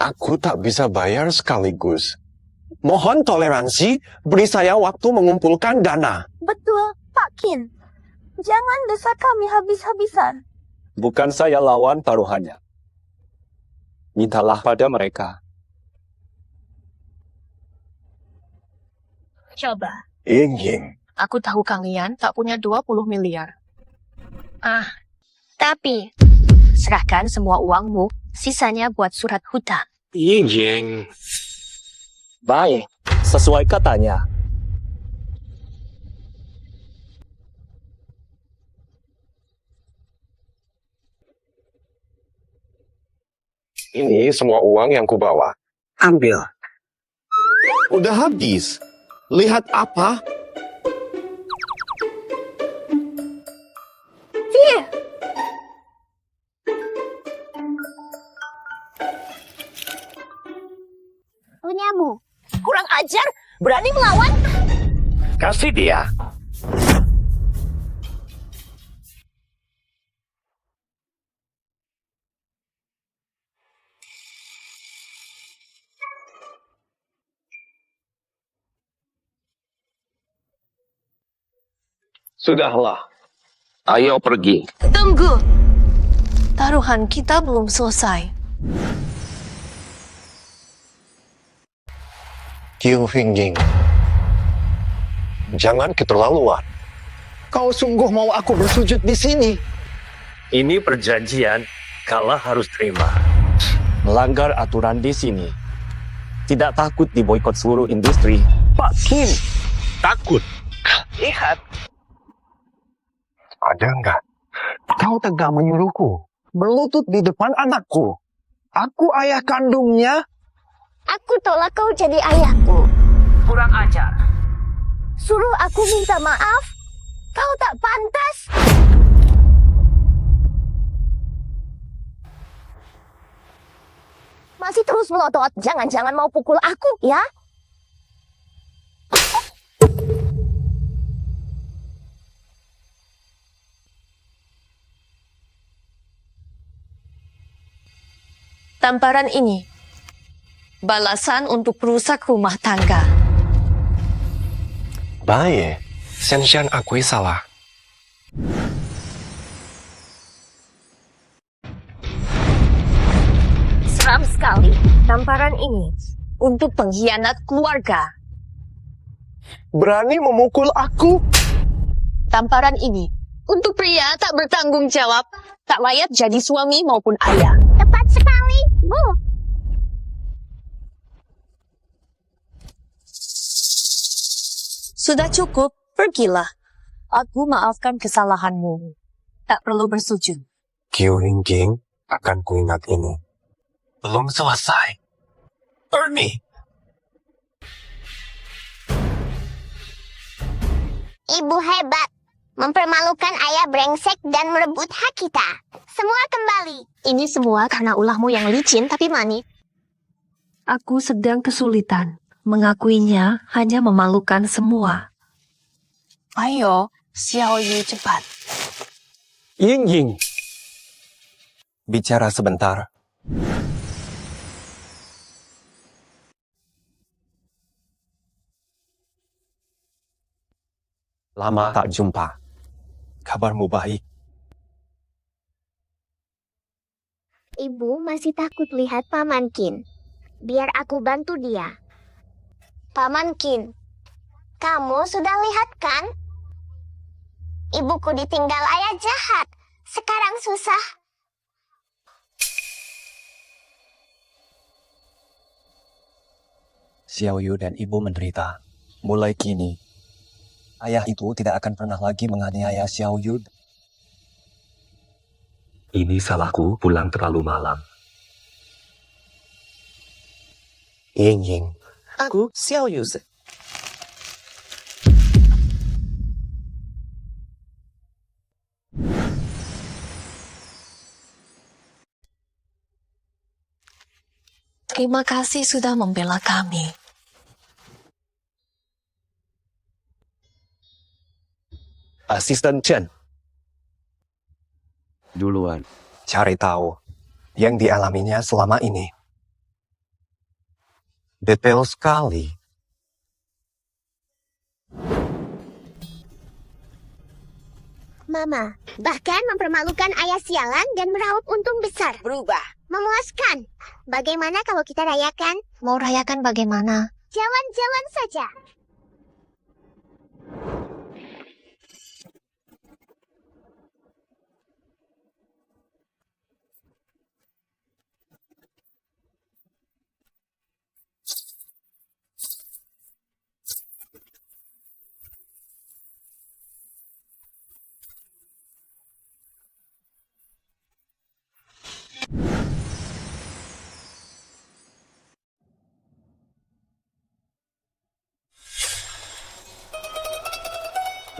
Aku tak bisa bayar sekaligus. Mohon toleransi, beri saya waktu mengumpulkan dana. Betul, Pak Kin. Jangan desak kami habis-habisan. Bukan saya lawan taruhannya. Mintalah pada mereka. Coba. Ying. Aku tahu kalian tak punya 20 miliar. Tapi, serahkan semua uangmu, sisanya buat surat hutang. Ying. Baik, sesuai katanya. Ini semua uang yang kubawa. Ambil. Udah habis. Lihat apa? Punyamu. Kurang ajar, berani melawan? Kasih dia. Sudahlah. Ayo pergi. Tunggu. Taruhan kita belum selesai. Kiu Hingjing. Jangan keterlaluan. Kau sungguh mau aku bersujud di sini? Ini perjanjian, kalah harus terima. Melanggar aturan di sini. Tidak takut diboikot seluruh industri. Pak Kim. Takut. Lihat. Ada enggak? Kau tegak menyuruhku. Berlutut di depan anakku. Aku ayah kandungnya. Aku tolak kau jadi ayahku. Kurang ajar. Suruh aku minta maaf. Kau tak pantas. Masih terus melotot. Jangan-jangan mau pukul aku, ya? Tamparan ini balasan untuk perusak rumah tangga. Baik. Senshan akui salah. Seram sekali. Tamparan ini untuk pengkhianat keluarga. Berani memukul aku? Tamparan ini untuk pria tak bertanggung jawab, tak layak jadi suami maupun ayah. Tepat sekali, Bu. Sudah cukup, pergilah. Aku maafkan kesalahanmu. Tak perlu bersujud. Kiu Hingjing akan kuingat ini. Belum selesai. Ernie. Ibu hebat. Mempermalukan ayah brengsek dan merebut hak kita. Semua kembali. Ini semua karena ulahmu yang licin tapi manis. Aku sedang kesulitan. Mengakuinya hanya memalukan semua. Ayo, Xiao Yu cepat. Ying. Bicara sebentar. Lama tak jumpa. Kabarmu baik? Ibu masih takut lihat Paman Kin. Biar aku bantu dia. Paman Kin, kamu sudah lihat kan? Ibuku ditinggal ayah jahat. Sekarang susah. Xiao Yu dan ibu menderita. Mulai kini, ayah itu tidak akan pernah lagi menganiaya Xiao Yu. Ini salahku pulang terlalu malam. Ying. Aku Xiao Yu. Terima kasih sudah membela kami. Asisten Chen, Duluan. cari tahu yang dialaminya selama ini. Detail sekali. Mama, bahkan mempermalukan ayah sialan dan meraup untung besar. Berubah. Memuaskan. Bagaimana kalau kita rayakan? Mau rayakan bagaimana? Jalan-jalan saja.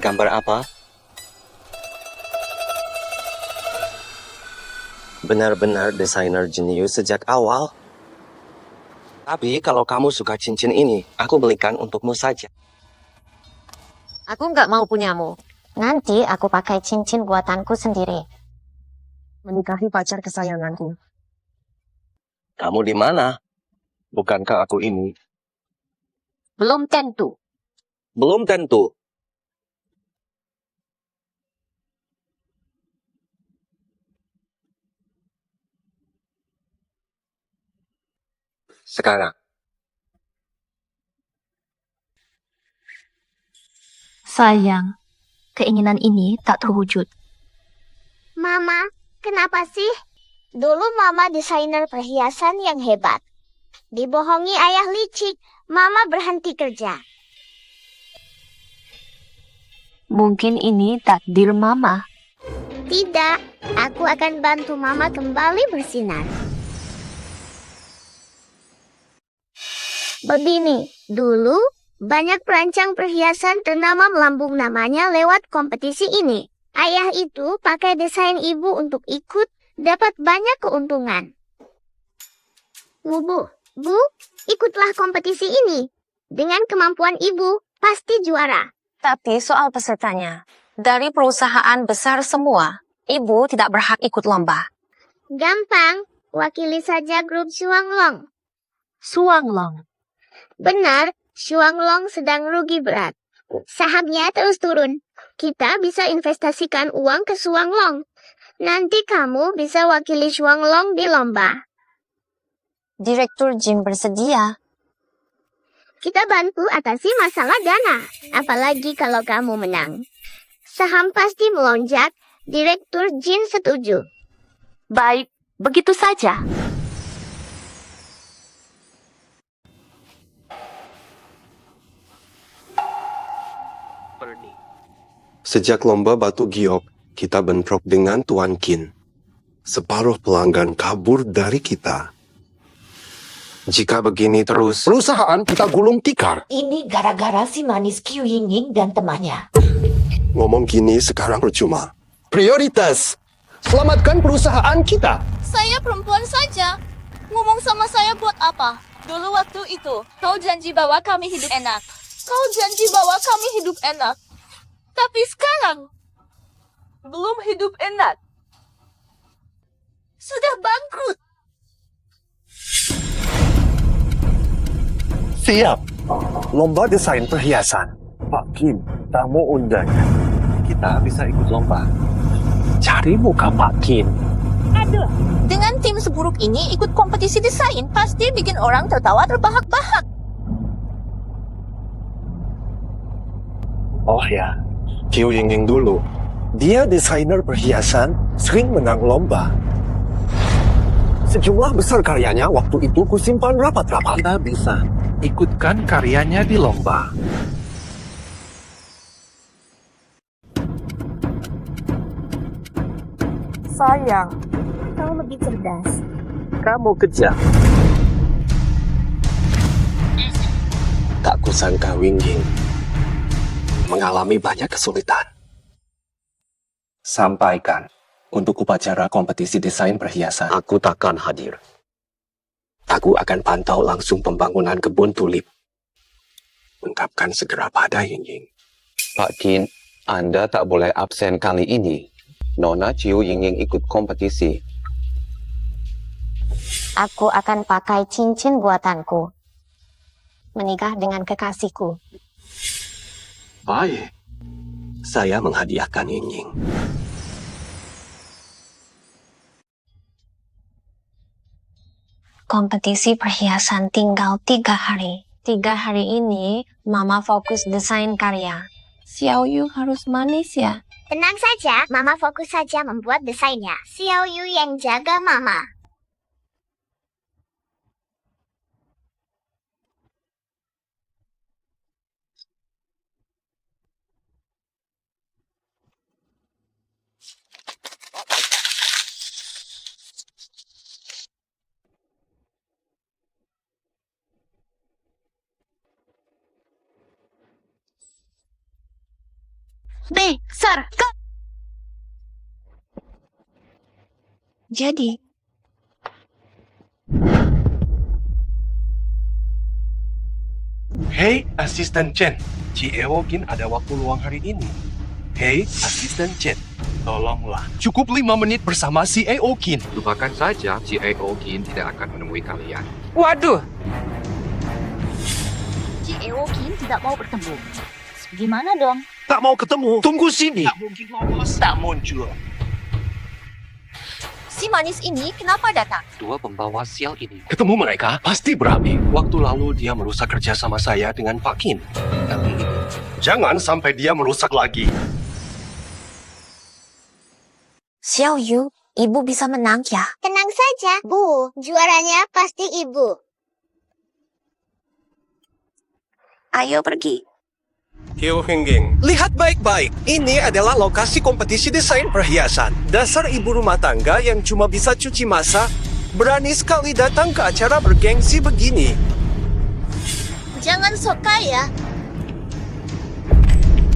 Gambar apa? Benar-benar desainer jenius sejak awal. Tapi kalau kamu suka cincin ini, aku belikan untukmu saja. Aku nggak mau punyamu. Nanti aku pakai cincin buatanku sendiri. Menikahi pacar kesayanganku. Kamu di mana? Bukankah aku ini? Belum tentu. Belum tentu. Sekarang. Sayang, keinginan ini tak terwujud. Mama, kenapa sih? Dulu Mama desainer perhiasan yang hebat. Dibohongi ayah licik, Mama berhenti kerja. Mungkin ini takdir Mama. Tidak, aku akan bantu Mama kembali bersinar. Begini, dulu banyak perancang perhiasan ternama melambung namanya lewat kompetisi ini. Ayah itu pakai desain ibu untuk ikut, dapat banyak keuntungan. Bu, ikutlah kompetisi ini. Dengan kemampuan ibu, pasti juara. Tapi soal pesertanya, dari perusahaan besar semua, ibu tidak berhak ikut lomba. Gampang, wakili saja grup Shuanglong. Shuanglong. Benar, Shuanglong sedang rugi berat. Sahamnya terus turun. Kita bisa investasikan uang ke Shuanglong. Nanti kamu bisa wakili Shuanglong di lomba. Direktur Jin bersedia. Kita bantu atasi masalah dana. Apalagi kalau kamu menang. Saham pasti melonjak. Direktur Jin setuju. Baik, begitu saja. Sejak lomba batu giok, kita bentrok dengan Tuan Qin. Separuh pelanggan kabur dari kita. Jika begini terus, perusahaan kita gulung tikar. Ini gara-gara si manis Qiu Yingying dan temannya. Ngomong gini sekarang percuma. Prioritas, selamatkan perusahaan kita. Saya perempuan saja. Ngomong sama saya buat apa? Dulu waktu itu, kau janji bahwa kami hidup enak. Kau janji bahwa kami hidup enak. Tapi sekarang, belum hidup enak. Sudah bangkrut. Siap. Lomba desain perhiasan. Pak Kim, tamu undangan. Kita bisa ikut lomba. Cari muka Pak Kim. Aduh, dengan tim seburuk ini ikut kompetisi desain pasti bikin orang tertawa terbahak-bahak. Oh ya, Qiu Yingying dulu. Dia desainer perhiasan, sering menang lomba. Sejumlah besar karyanya waktu itu kusimpan rapat-rapat. Kita bisa ikutkan karyanya di lomba. Sayang, kau lebih cerdas. Kamu kejam. Tak kusangka Wingying mengalami banyak kesulitan. Sampaikan untuk upacara kompetisi desain perhiasan. Aku takkan hadir. Aku akan pantau langsung pembangunan kebun tulip. Ungkapkan segera pada Yingying. Pak Qin, Anda tak boleh absen kali ini. Nona Ciu Yingying ikut kompetisi. Aku akan pakai cincin buatanku. Menikah dengan kekasihku. Baik. Saya menghadiahkan Yingying. Kompetisi perhiasan tinggal 3 hari. 3 hari ini, Mama fokus desain karya. Xiao Yu harus manis ya. Tenang saja, Mama fokus saja membuat desainnya. Xiao Yu yang jaga Mama. B, Sir, ke... Jadi, Hei, Asisten Chen. CEO Gin ada waktu luang hari ini. Hei, Asisten Chen. Tolonglah. Cukup 5 menit bersama CEO Gin. Lupakan saja, CEO Gin tidak akan menemui kalian. Waduh, CEO Kim tidak mau bertemu. Gimana dong? Tak mau ketemu. Tunggu sini. Tak mungkin lolos. Tak muncul. Si manis ini kenapa datang? Dua pembawa sial ini. Ketemu mereka pasti berapi. Waktu lalu dia merusak kerja sama saya dengan Pak Kin. Kali ini, jangan sampai dia merusak lagi. Xiao Yu, ibu bisa menang ya? Tenang saja, Bu. Juaranya pasti Ibu. Ayo pergi. Kiu Hingging, lihat baik-baik. Ini adalah lokasi kompetisi desain perhiasan. Dasar ibu rumah tangga yang cuma bisa cuci masak, berani sekali datang ke acara bergengsi begini. Jangan sok kaya.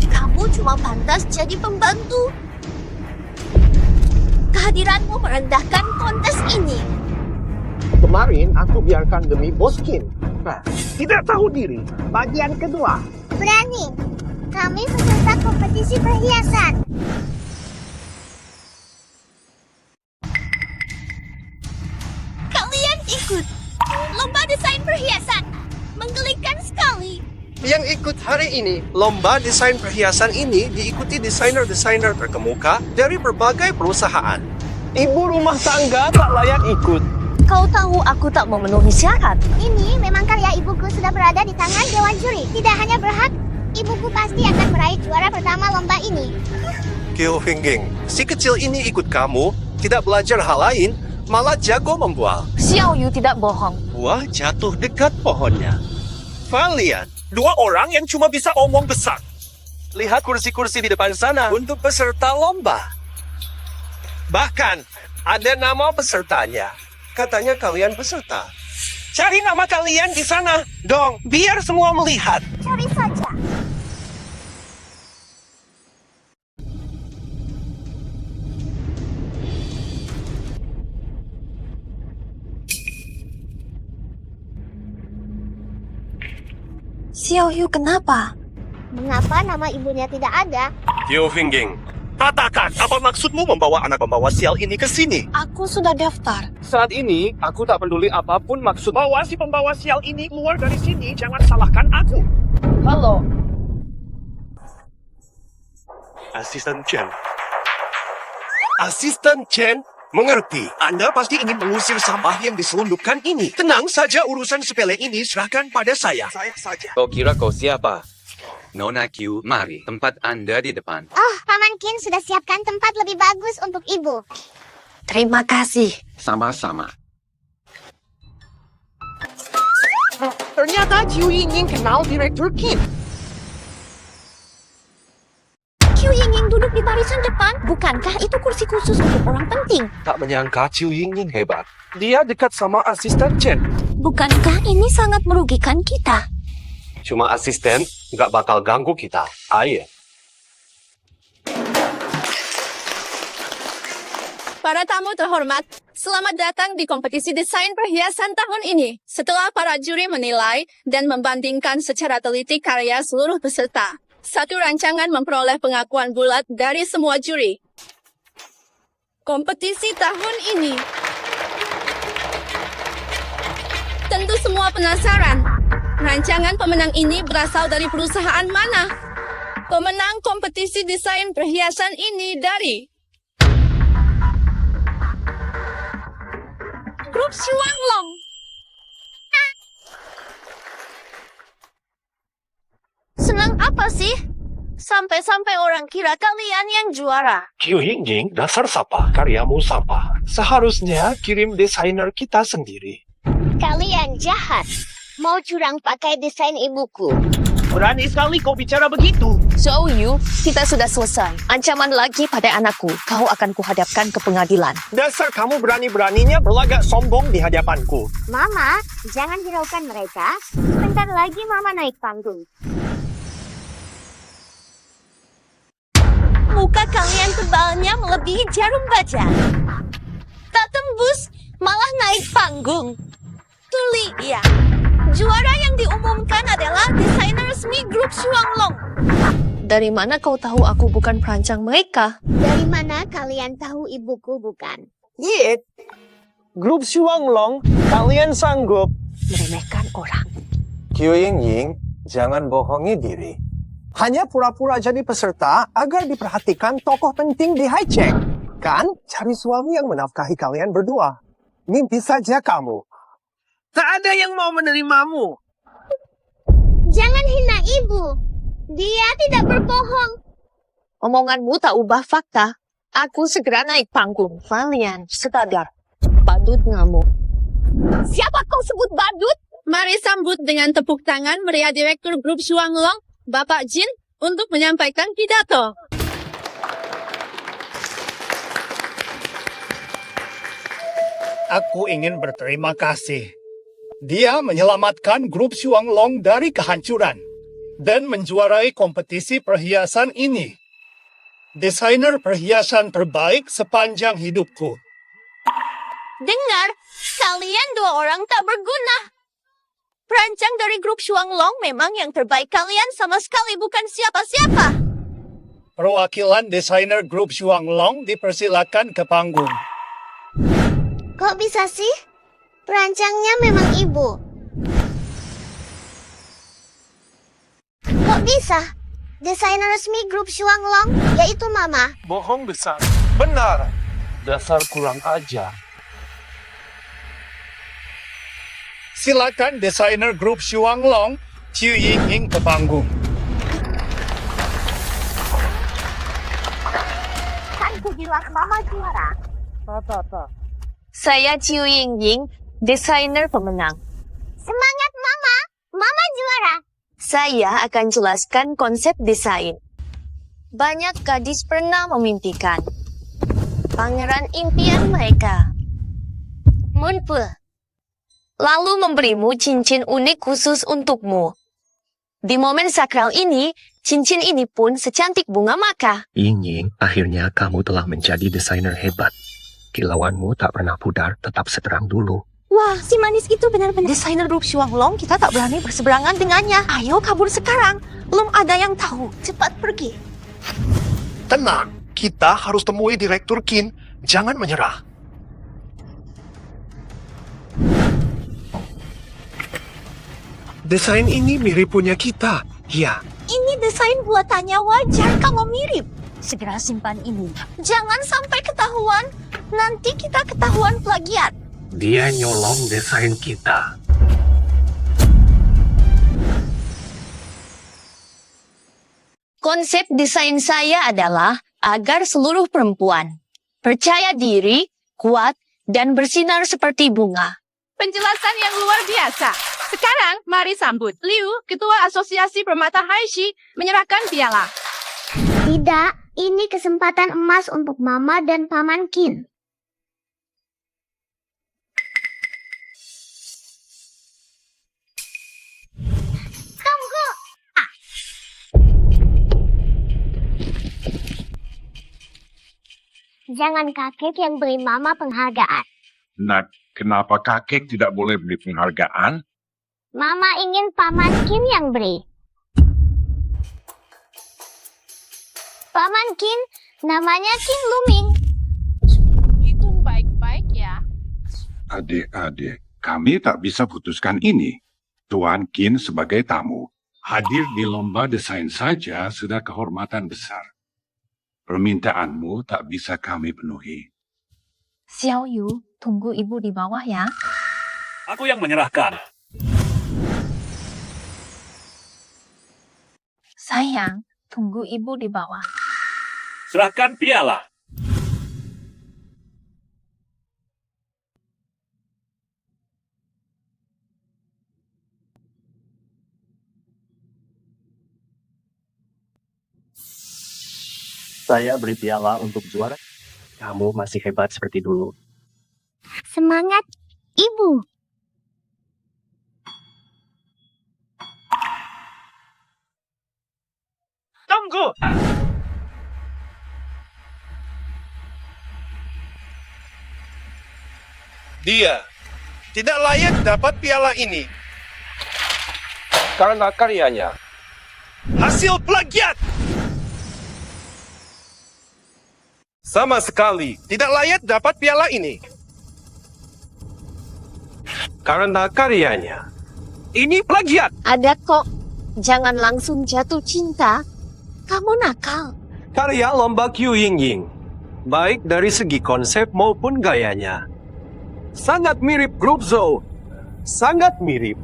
Kamu cuma pantas jadi pembantu. Kehadiranmu merendahkan kontes ini. Kemarin aku biarkan demi Boskin. Tidak tahu diri. Bagian kedua. Berani. Kami peserta kompetisi perhiasan. Kalian ikut lomba desain perhiasan. Menggelikan sekali. Yang ikut hari ini, lomba desain perhiasan ini diikuti desainer-desainer terkemuka dari berbagai perusahaan. Ibu rumah tangga tak layak ikut. Kau tahu aku tak memenuhi syarat. Ini memang karya ibuku sudah berada di tangan Dewan Juri. Tidak hanya berhak, ibuku pasti akan meraih juara pertama lomba ini. Kiu Hingging, si kecil ini ikut kamu, tidak belajar hal lain, malah jago membual. Xiao Yu tidak bohong. Buah jatuh dekat pohonnya. Kalian, 2 orang yang cuma bisa omong besar. Lihat kursi-kursi di depan sana untuk peserta lomba. Bahkan, ada nama pesertanya. Katanya kalian peserta. Cari nama kalian di sana, dong, biar semua melihat. Cari saja. Xiao Yu kenapa? Mengapa nama ibunya tidak ada? Kiu Hingging, katakan apa maksudmu membawa anak pembawa sial ini ke sini? Aku sudah daftar. Saat ini, aku tak peduli apapun maksud. Bawa si pembawa sial ini keluar dari sini, jangan salahkan aku. Halo. Asisten Chen. Asisten Chen, mengerti. Anda pasti ingin mengusir sampah yang diselundupkan ini. Tenang saja, urusan sepele ini serahkan pada saya. Saya saja. Kau kira kau siapa? Nona Q, mari, tempat Anda di depan. Oh, Paman Kin sudah siapkan tempat lebih bagus untuk ibu. Terima kasih. Sama-sama. ternyata Qiu Yingying kenal Direktur Kin. Qiu Yingying duduk di barisan depan. Bukankah itu kursi khusus untuk orang penting? Tak menyangka Qiu Yingying hebat. Dia dekat sama asisten Chen. Bukankah ini sangat merugikan kita? Cuma asisten, nggak bakal ganggu kita. Ayo. Para tamu terhormat, selamat datang di kompetisi desain perhiasan tahun ini. Setelah para juri menilai dan membandingkan secara teliti karya seluruh peserta, Satu rancangan memperoleh pengakuan bulat dari semua juri. Kompetisi tahun ini. Tentu semua penasaran. Rancangan pemenang ini berasal dari perusahaan mana? Pemenang kompetisi desain perhiasan ini dari Grup Shuanglong. Senang apa sih? Sampai-sampai orang kira kalian yang juara. Qiu Yingying, dasar sapa? Karyamu sampah. Seharusnya kirim desainer kita sendiri. Kalian jahat. Mau curang pakai desain ibuku. Berani sekali kau bicara begitu. Zhou Yu, kita sudah selesai. Ancaman lagi pada anakku. Kau akan kuhadapkan ke pengadilan. Dasar kamu berani-beraninya berlagak sombong di hadapanku. Mama, jangan hiraukan mereka. Sebentar lagi Mama naik panggung. Muka kalian tebalnya melebihi jarum baja. Tak tembus, malah naik panggung. Tuli, ya. Juara yang diumumkan adalah desainer resmi Grup Shuanglong. Dari mana kau tahu aku bukan perancang mereka? Dari mana kalian tahu ibuku bukan? Yit, Grup Shuanglong, kalian sanggup Meremehkan orang. Qiu Yingying, jangan bohongi diri. Hanya pura-pura jadi peserta agar diperhatikan tokoh penting di High Check. Kan? Cari suami yang menafkahi kalian berdua. Mimpi saja kamu. Tak ada yang mau menerimamu. Jangan hina ibu. Dia tidak berbohong. Omonganmu tak ubah fakta. Aku segera naik panggung. Kalian sadar. Badut ngamuk. Siapa kau sebut badut? Mari sambut dengan tepuk tangan meriah Direktur Grup Shuanglong, Bapak Jin, untuk menyampaikan pidato. Aku ingin berterima kasih. Dia menyelamatkan Grup Shuanglong dari kehancuran dan menjuarai kompetisi perhiasan ini. Desainer perhiasan terbaik sepanjang hidupku. Dengar, kalian dua orang tak berguna. Perancang dari Grup Shuanglong memang yang terbaik, kalian sama sekali bukan siapa-siapa. Perwakilan desainer Grup Shuanglong dipersilakan ke panggung. Kok bisa sih? Perancangnya memang ibu. Kok bisa? Desainer resmi Grup Shuanglong, yaitu Mama. Bohong besar. Benar. Dasar kurang ajar. Silakan desainer Grup Shuanglong, Qiu Yingying ke panggung. Kan ku bilang Mama juara. Saya Qiu Yingying, desainer pemenang. Semangat Mama, Mama juara. Saya akan jelaskan konsep desain. Banyak gadis pernah memimpikan pangeran impian mereka. Munpe. Lalu memberimu cincin unik khusus untukmu. Di momen sakral ini, cincin ini pun secantik bunga maka. Yingying, akhirnya kamu telah menjadi desainer hebat. Kilauanmu tak pernah pudar, tetap seterang dulu. Wah, si manis itu benar-benar desainer Grup Shuanglong. Kita tak berani berseberangan dengannya. Ayo kabur sekarang. Belum ada yang tahu. Cepat pergi. Tenang, kita harus temui Direktur Qin. Jangan menyerah. Desain ini mirip punya kita. Ya. Ini desain buatannya, wajar kalau mirip. Segera simpan ini. Jangan sampai ketahuan. Nanti kita ketahuan plagiat. Dia nyolong desain kita. Konsep desain saya adalah agar seluruh perempuan percaya diri, kuat, dan bersinar seperti bunga. Penjelasan yang luar biasa. Sekarang, mari sambut Liu, Ketua Asosiasi Permata Haishi, menyerahkan piala. Tidak, ini kesempatan emas untuk Mama dan Paman Qin. Tunggu! Jangan kakek yang beri Mama penghargaan. Nat, kenapa kakek tidak boleh beri penghargaan? Mama ingin Paman Qin yang beri. Paman Qin, namanya Qin Luming. Hitung baik-baik ya. Adik-adik, kami tak bisa putuskan ini. Tuan Qin sebagai tamu. Hadir di lomba desain saja sudah kehormatan besar. Permintaanmu tak bisa kami penuhi. Xiao Yu, tunggu ibu di bawah ya. Aku yang menyerahkan. Sayang, tunggu ibu di bawah. Serahkan piala. Saya beri piala untuk juara. Kamu masih hebat seperti dulu. Semangat, Ibu. Tunggu! Dia tidak layak dapat piala ini. Karena karyanya hasil plagiat. Sama sekali tidak layak dapat piala ini. Karena karyanya ini plagiat. Ada kok. Jangan langsung jatuh cinta. Kamu nakal. Karya lomba Qiu Yingying, baik dari segi konsep maupun gayanya, sangat mirip grup Zhou. Sangat mirip.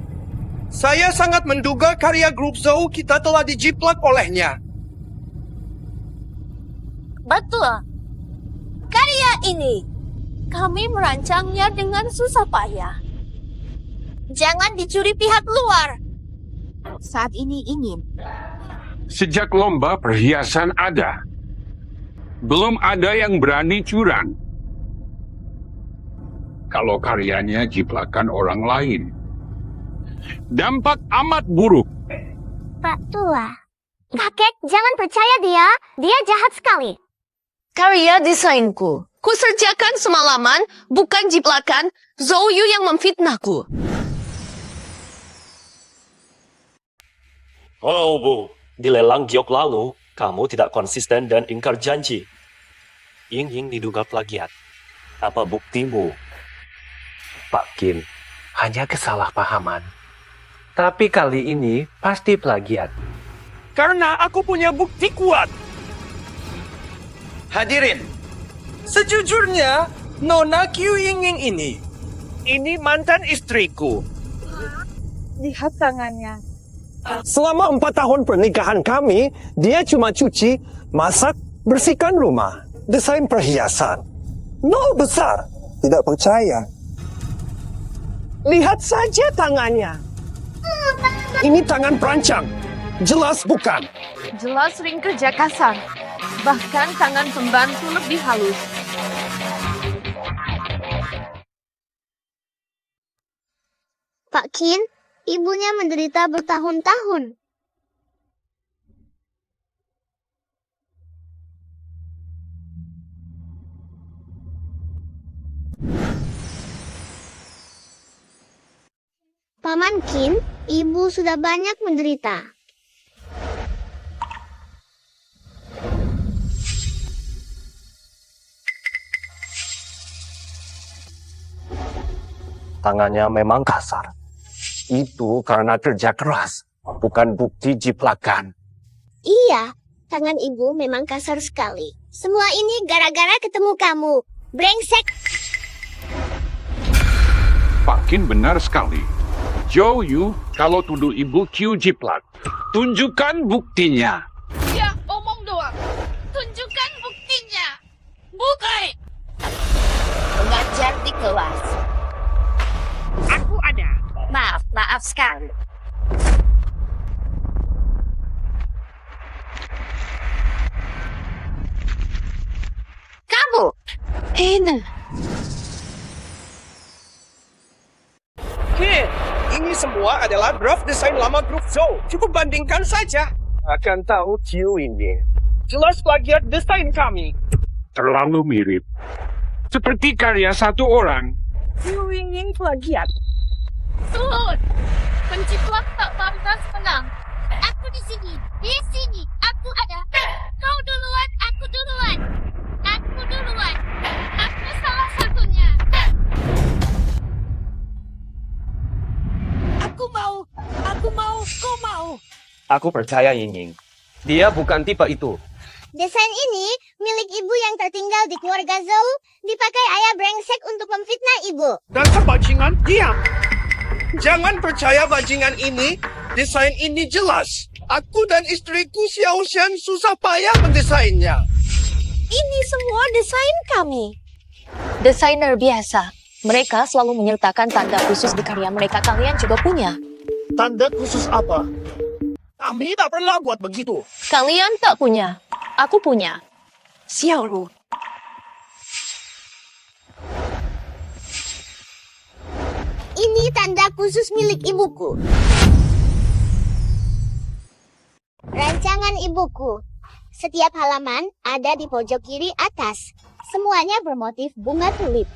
Saya sangat menduga karya grup Zhou kita telah dijiplak olehnya. Betul. Karya ini, kami merancangnya dengan susah payah. Jangan dicuri pihak luar. Saat ini ingin. Sejak lomba perhiasan ada, belum ada yang berani curang. Kalau karyanya jiplakan orang lain, dampak amat buruk. Pak Tua, kakek jangan percaya dia. Dia jahat sekali. Karya desainku. Kuserjakan semalaman, bukan jiplakan. Zhou Yu yang memfitnahku. Oh, Bu. Di lelang giok lalu, kamu tidak konsisten dan ingkar janji. Ying diduga plagiat. Apa buktimu? Pak Qin, hanya kesalahpahaman. Tapi kali ini pasti plagiat. Karena aku punya bukti kuat. Hadirin, sejujurnya Nona Qiu Yingying ini mantan istriku. Lihat tangannya. Selama 4 tahun pernikahan kami, dia cuma cuci, masak, bersihkan rumah, desain perhiasan. Nol besar. Tidak percaya. Lihat saja tangannya. Ini tangan perancang. Jelas bukan. Jelas sering kerja kasar. Bahkan tangan pembantu lebih halus. Pak Qin, ibunya menderita bertahun-tahun. Paman Qin, ibu sudah banyak menderita. Tangannya memang kasar. Itu karena kerja keras, bukan bukti jiplakan. Iya, tangan ibu memang kasar sekali. Semua ini gara-gara ketemu kamu. Brengsek. Pak Qin benar sekali. Zhou Yu, kalau tuduh ibu Qiu jiplak, tunjukkan buktinya. Ya, omong doang. Tunjukkan buktinya. Bukai. Pengajar di kelas. Aku ada. Maaf sekali. Kamu. Qin, ini semua adalah draft desain lama grup Zhou. Cukup bandingkan saja. Akan tahu Qiu ini. Jelas plagiat desain kami. Terlalu mirip. Seperti karya satu orang. Qiu Yingying plagiat. Turun. Penciplak tak pantas menang. Aku di sini. Di sini. Aku ada. Kau duluan. duluan. Aku duluan. Aku salah satunya. Aku mau, kau mau. Aku percaya Ying. Dia bukan tipe itu. Desain ini milik ibu yang tertinggal di keluarga Zhou, dipakai ayah brengsek untuk memfitnah ibu. Dasar bajingan, diam. Jangan percaya bajingan ini. Desain ini jelas. Aku dan istriku Xiao Xian susah payah mendesainnya. Ini semua desain kami. Desainer biasa. Mereka selalu menyertakan tanda khusus di karya mereka. Kalian juga punya. Tanda khusus apa? Kami tak pernah buat begitu. Kalian tak punya. Aku punya. Xiao Lu. Ini tanda khusus milik ibuku. Rancangan ibuku. Setiap halaman ada di pojok kiri atas. Semuanya bermotif bunga tulip.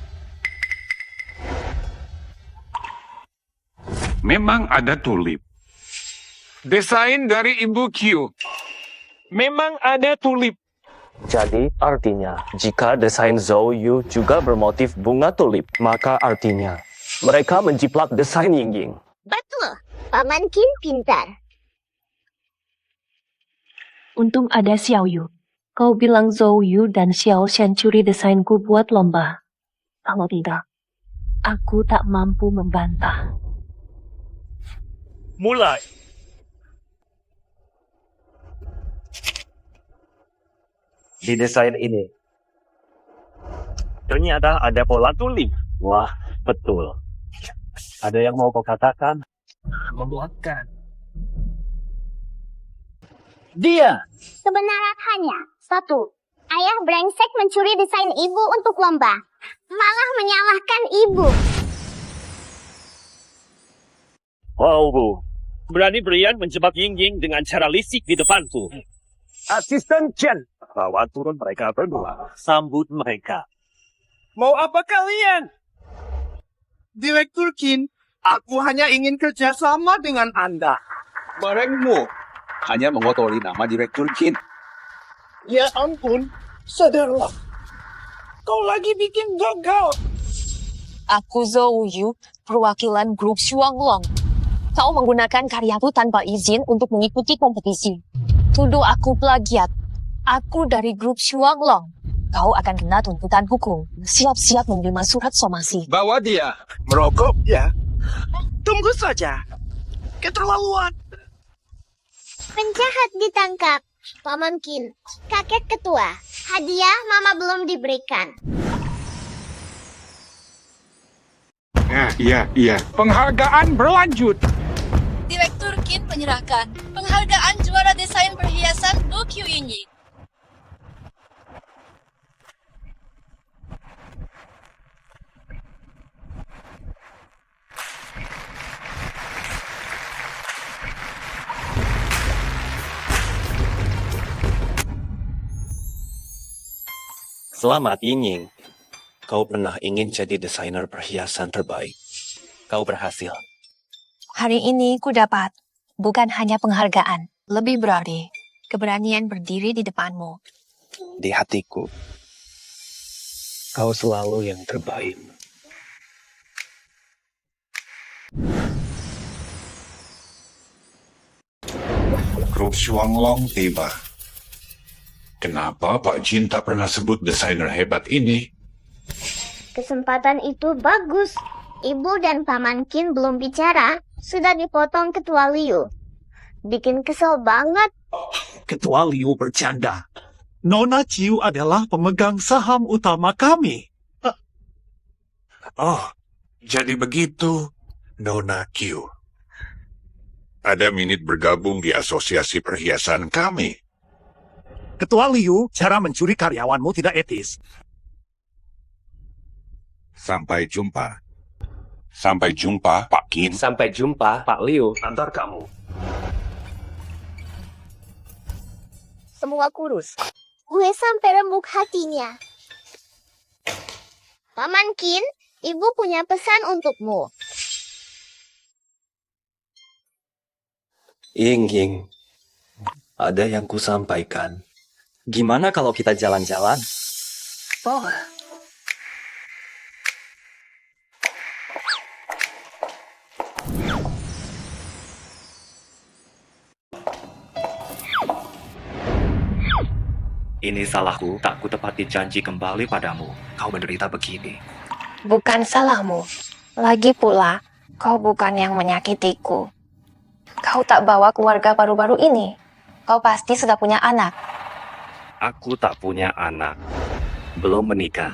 Memang ada tulip. Desain dari Ibu Q. Memang ada tulip. Jadi artinya, jika desain Zhou Yu juga bermotif bunga tulip, maka artinya mereka menjiplak desain Ying. Betul. Paman Qin pintar. Untung ada Xiao Yu. Kau bilang Zhou Yu dan Xiao Xian curi desainku buat lomba. Kalau tidak, aku tak mampu membantah. Mulai. Di desain ini, ternyata ada pola tulip. Wah, betul. Ada yang mau kau katakan? Membuatkan. Dia. Kebenarannya, 1. Ayah brengsek mencuri desain ibu untuk lomba. Malah menyalahkan ibu. Wow, Bu. Berani-beranian menjebak Ying dengan cara lisik di depanku. Asisten Chen, bawa turun mereka berdua. Sambut mereka. Mau apa kalian? Direktur Qin, aku hanya ingin kerjasama dengan Anda. Barangmu hanya mengotori nama Direktur Qin. Ya ampun, sadarlah. Kau lagi bikin gagal. Aku Zhou Yu, perwakilan grup Shuanglong. Kau menggunakan karyaku tanpa izin untuk mengikuti kompetisi. Tuduh aku plagiat. Aku dari grup Shuanglong. Kau akan kena tuntutan hukum. Siap-siap menerima surat somasi. Bawa dia. Merokok, ya. Tunggu saja. Keterlaluan. Penjahat ditangkap. Paman Qin, kakek ketua. Hadiah mama belum diberikan. Iya. Penghargaan berlanjut. Direktur Qin menyerahkan penghargaan juara desain perhiasan Bu Q Ying. Selamat Ying. Kau pernah ingin jadi desainer perhiasan terbaik. Kau berhasil. Hari ini ku dapat bukan hanya penghargaan, lebih berarti keberanian berdiri di depanmu. Di hatiku, kau selalu yang terbaik. Grup Shuanglong tiba. Kenapa Pak Jin tak pernah sebut desainer hebat ini? Kesempatan itu bagus. Ibu dan Paman Qin belum bicara, sudah dipotong Ketua Liu. Bikin kesel banget. Ketua Liu bercanda. Nona Ciu adalah pemegang saham utama kami. Oh, jadi begitu, Nona Q. Ada minit bergabung di asosiasi perhiasan kami. Ketua Liu, cara mencuri karyawanmu tidak etis. Sampai jumpa. Sampai jumpa, Pak Qin. Sampai jumpa, Pak Liu, antar kamu. Semua kurus. Gue sampai remuk hatinya. Paman Qin, ibu punya pesan untukmu. Ying, ada yang kusampaikan. Gimana kalau kita jalan-jalan? Oh, Ini salahku, tak kutepati janji kembali padamu. Kau menderita begini. Bukan salahmu. Lagi pula, kau bukan yang menyakitiku. Kau tak bawa keluarga baru-baru ini. Kau pasti sudah punya anak. Aku tak punya anak. Belum menikah.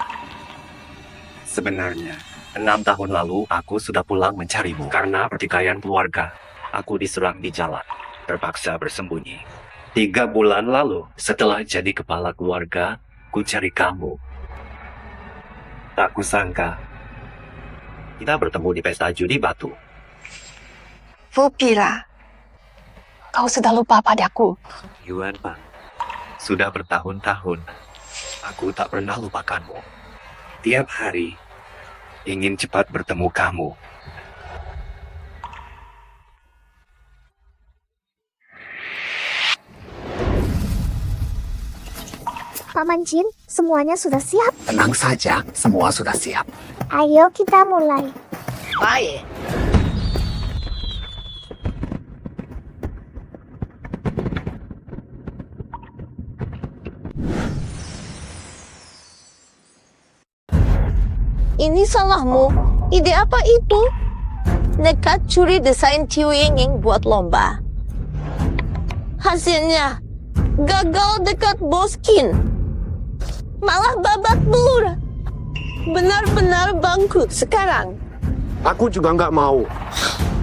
Sebenarnya, 6 tahun lalu aku sudah pulang mencarimu. Karena pertikaian keluarga, aku diserang di jalan. Terpaksa bersembunyi. 3 bulan lalu, setelah jadi kepala keluarga, ku cari kamu. Tak kusangka, kita bertemu di pesta judi batu. Vupira, kau sudah lupa padaku. Yuan Pak, sudah bertahun-tahun, aku tak pernah lupakanmu. Tiap hari, ingin cepat bertemu kamu. Paman Jin, semuanya sudah siap. Tenang saja, semua sudah siap. Ayo kita mulai. baik. Ini salahmu. Ide apa itu? Nekat curi desain Tiu Ying buat lomba. Hasilnya, gagal dekat Bos Qin. Malah babak belur. Benar-benar bangkrut sekarang. Aku juga nggak mau.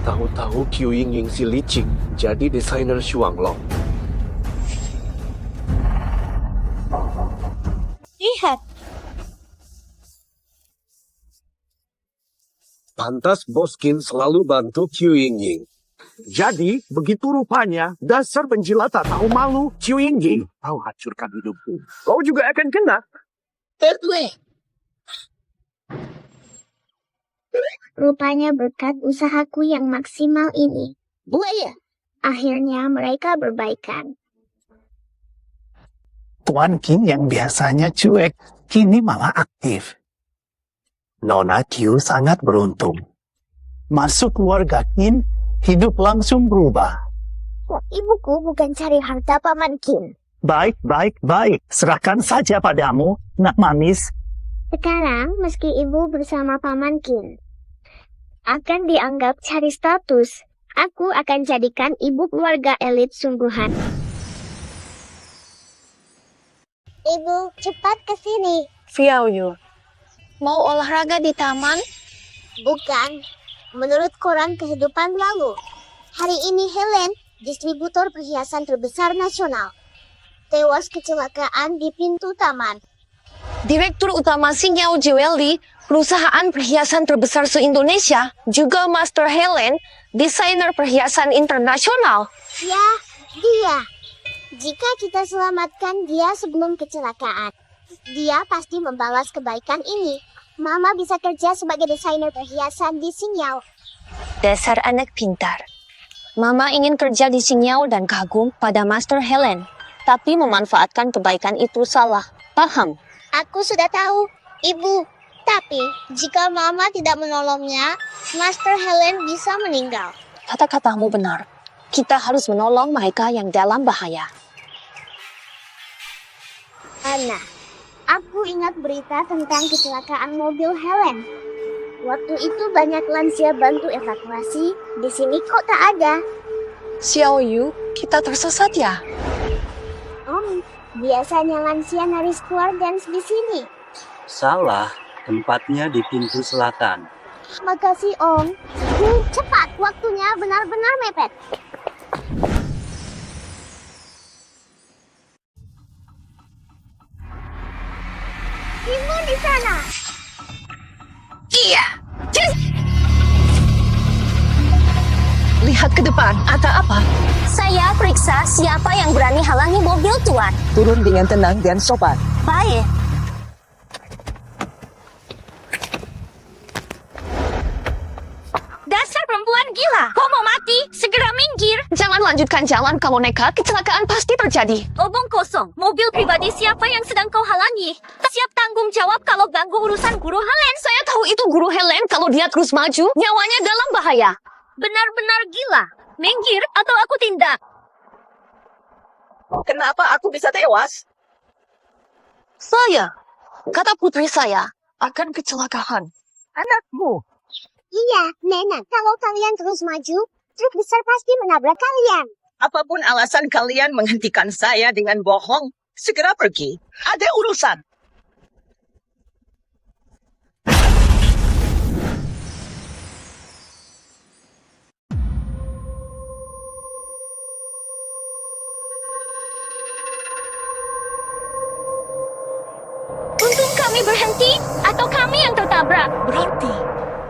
Tahu-tahu Qiu Yingying si licik jadi desainer Xuanglong. Lihat, Pantas Bos Qin selalu bantu Qiu Yingying. Jadi, begitu rupanya, dasar penjilat tak tahu malu, Qiu Yingying. Kau hancurkan hidupku. Kau juga akan kena. Rupanya berkat usahaku yang maksimal ini, akhirnya mereka berbaikan. Tuan Qin yang biasanya cuek, kini malah aktif. Nona Qiu sangat beruntung. Masuk keluarga Qin, hidup langsung berubah. Ibuku bukan cari harta Paman Qin. Baik. Serahkan saja padamu, nak manis. Sekarang, meski ibu bersama Paman Qin akan dianggap cari status, aku akan jadikan ibu keluarga elit sungguhan. Ibu, cepat ke sini. Xiaoyu, mau olahraga di taman? Bukan. Menurut koran kehidupan lalu, hari ini Helen, distributor perhiasan terbesar nasional, tewas kecelakaan di pintu taman. Direktur utama Xingyao Jewelry, perusahaan perhiasan terbesar se-Indonesia, juga Master Helen, desainer perhiasan internasional. Ya, dia. Jika kita selamatkan dia sebelum kecelakaan, dia pasti membalas kebaikan ini. Mama bisa kerja sebagai desainer perhiasan di Xingyao. Dasar anak pintar. Mama ingin kerja di Xingyao dan kagum pada Master Helen. Tapi memanfaatkan kebaikan itu salah. Paham? Aku sudah tahu, Ibu. Tapi, jika Mama tidak menolongnya, Master Helen bisa meninggal. Kata-katamu benar. Kita harus menolong mereka yang dalam bahaya. Anna, aku ingat berita tentang kecelakaan mobil Helen. Waktu itu banyak lansia bantu evakuasi, di sini kok tak ada. Xiaoyu, kita tersesat ya? Biasanya lansia nyaris keluar dance di sini. Salah, tempatnya di pintu selatan. Makasih, Om. Cepat, waktunya benar-benar mepet. Ibu di sana. Iya. Lihat ke depan, ada apa? Saya periksa siapa yang berani halangi mobil Tuan. Turun dengan tenang dan sopan. Baik. Dasar perempuan gila. Kau mau mati? Segera minggir. Jangan melanjutkan jalan. Kalau nekat, kecelakaan pasti terjadi. Obong kosong. Mobil pribadi siapa yang sedang kau halangi? Siap tanggung jawab kalau ganggu urusan guru Helen. Saya tahu itu guru Helen. Kalau dia terus maju, nyawanya dalam bahaya. Benar-benar gila. Minggir atau aku tindak. Kenapa aku bisa tewas? Saya, kata putri saya, akan kecelakaan. Anakmu. Iya, Nenek. Kalau kalian terus maju, truk besar pasti menabrak kalian. Apapun alasan kalian menghentikan saya dengan bohong, segera pergi. Ada urusan. Untung kami berhenti atau kami yang tertabrak. Berhenti.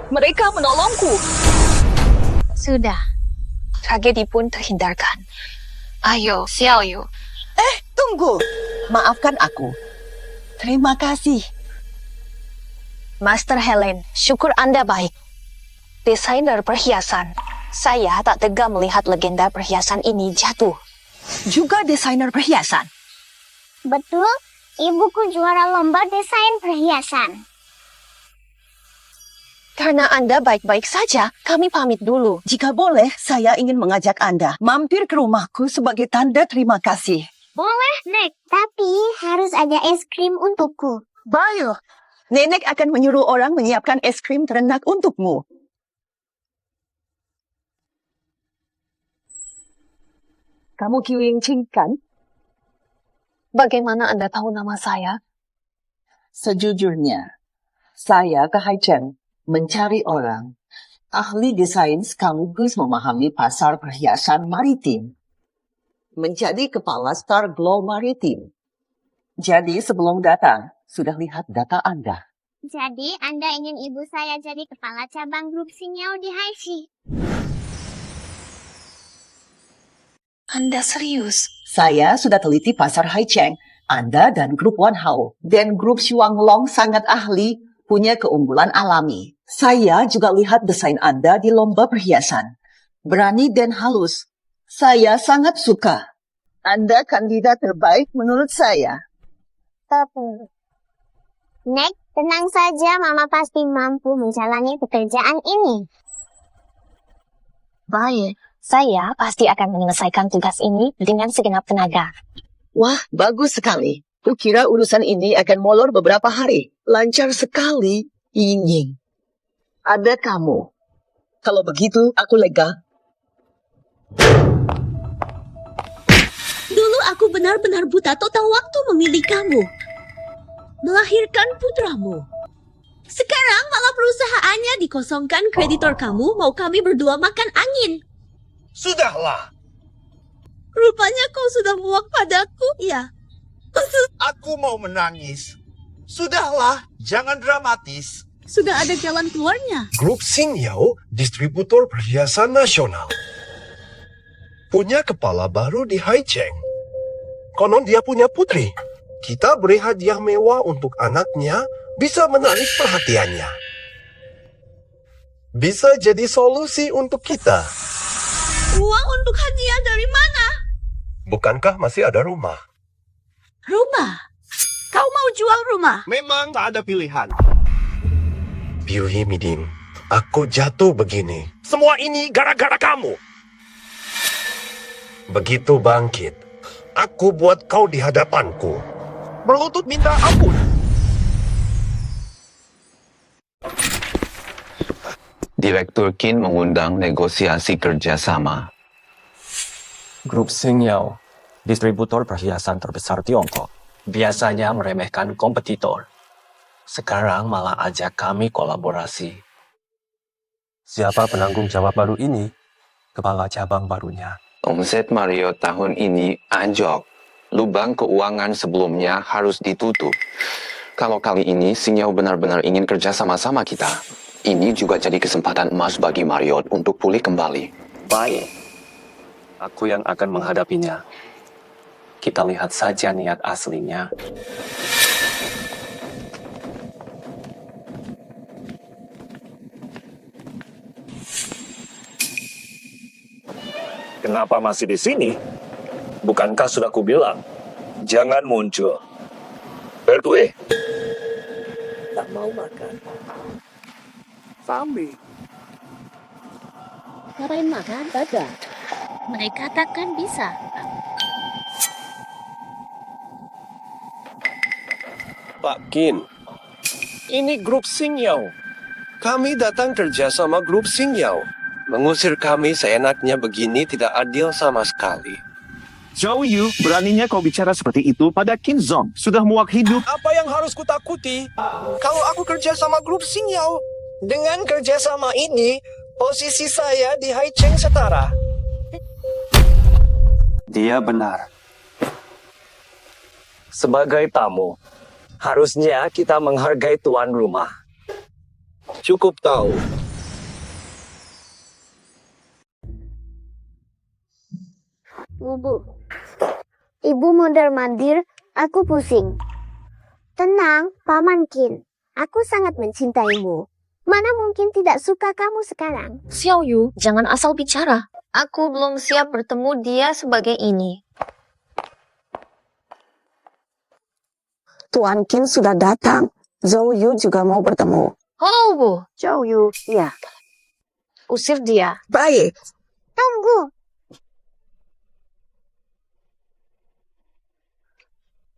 Mereka menolongku. Sudah. Tragedi pun terhindarkan. Ayo, Xiao Yu. Tunggu. Maafkan aku. Terima kasih. Master Helen, syukur Anda baik. Desainer perhiasan. Saya tak tega melihat legenda perhiasan ini jatuh. Juga desainer perhiasan. Betul, ibuku juara lomba desain perhiasan. Karena Anda baik-baik saja, kami pamit dulu. Jika boleh, saya ingin mengajak Anda mampir ke rumahku sebagai tanda terima kasih. Boleh, Nek. Tapi harus ada es krim untukku. Baik. Nenek akan menyuruh orang menyiapkan es krim terenak untukmu. Kamu Qiu Yingqing, kan? Bagaimana Anda tahu nama saya? Sejujurnya, saya ke Haicheng mencari orang ahli desain sekaligus memahami pasar perhiasan maritim. Menjadi kepala Star Glow Maritim. Jadi sebelum datang, sudah lihat data Anda. Jadi, Anda ingin ibu saya jadi kepala cabang grup Xingyao di Haishi. Anda serius? Saya sudah teliti pasar Haicheng. Anda dan grup Wanhao dan grup Xuanglong sangat ahli, punya keunggulan alami. Saya juga lihat desain Anda di lomba perhiasan. Berani dan halus. Saya sangat suka. Anda kandidat terbaik menurut saya. Tapi, Nek, tenang saja, Mama pasti mampu menjalani pekerjaan ini. Baik, saya pasti akan menyelesaikan tugas ini dengan segenap tenaga. Wah, bagus sekali. Kukira urusan ini akan molor beberapa hari. Lancar sekali, Ying. Ada kamu. Kalau begitu, aku lega. Dulu aku benar-benar buta total waktu memilih kamu. Melahirkan putramu. Sekarang malah perusahaannya dikosongkan kreditor kamu mau kami berdua makan angin. Sudahlah. Rupanya kau sudah muak padaku, ya. Aku mau menangis. Sudahlah, jangan dramatis. Sudah ada jalan keluarnya. Grup Xingyao, distributor perhiasan nasional. Punya kepala baru di Haicheng. Konon dia punya putri. Kita beri hadiah mewah untuk anaknya, bisa menarik perhatiannya. Bisa jadi solusi untuk kita. Uang untuk hadiah dari mana? Bukankah masih ada rumah? Rumah? Kau mau jual rumah? Memang tak ada pilihan. Piuhi Midim, aku jatuh begini. Semua ini gara-gara kamu. Begitu bangkit, aku buat kau di hadapanku. Berlutut minta ampun. Direktur Qin mengundang negosiasi kerjasama. Grup Xingyao, distributor perhiasan terbesar Tiongkok, biasanya meremehkan kompetitor. Sekarang malah ajak kami kolaborasi. Siapa penanggung jawab baru ini? Kepala cabang barunya. Omset Mario tahun ini anjlok. Lubang keuangan sebelumnya harus ditutup. Kalau kali ini Xingyao benar-benar ingin kerja sama-sama kita, ini juga jadi kesempatan emas bagi Mario untuk pulih kembali. Baik. Aku yang akan menghadapinya. Kita lihat saja niat aslinya. Kenapa masih di sini? Bukankah sudah kubilang, jangan muncul. Berdua. Tak mau makan. Sambil. Ngapain makan? Kagak. Mereka takkan bisa. Pak Kin, ini grup Xingyao. Kami datang kerja sama grup Xingyao. Mengusir kami seenaknya begini tidak adil sama sekali. Zhou Yu, beraninya kau bicara seperti itu pada Qin Zong. Sudah muak hidup. Apa yang harus kutakuti? Kalau aku kerja sama grup Xingyao, dengan kerja sama ini, posisi saya di Haicheng setara. Dia benar. Sebagai tamu, harusnya kita menghargai tuan rumah. Cukup tahu. Ibu mondar-mandir, aku pusing. Tenang, Paman Qin. Aku sangat mencintaimu. Mana mungkin tidak suka kamu sekarang? Xiao Yu, jangan asal bicara. Aku belum siap bertemu dia sebagai ini. Tuan Qin sudah datang. Zhou Yu juga mau bertemu. Oh, Bu. Zhou Yu, Ya. Usir dia. Baik. Tunggu.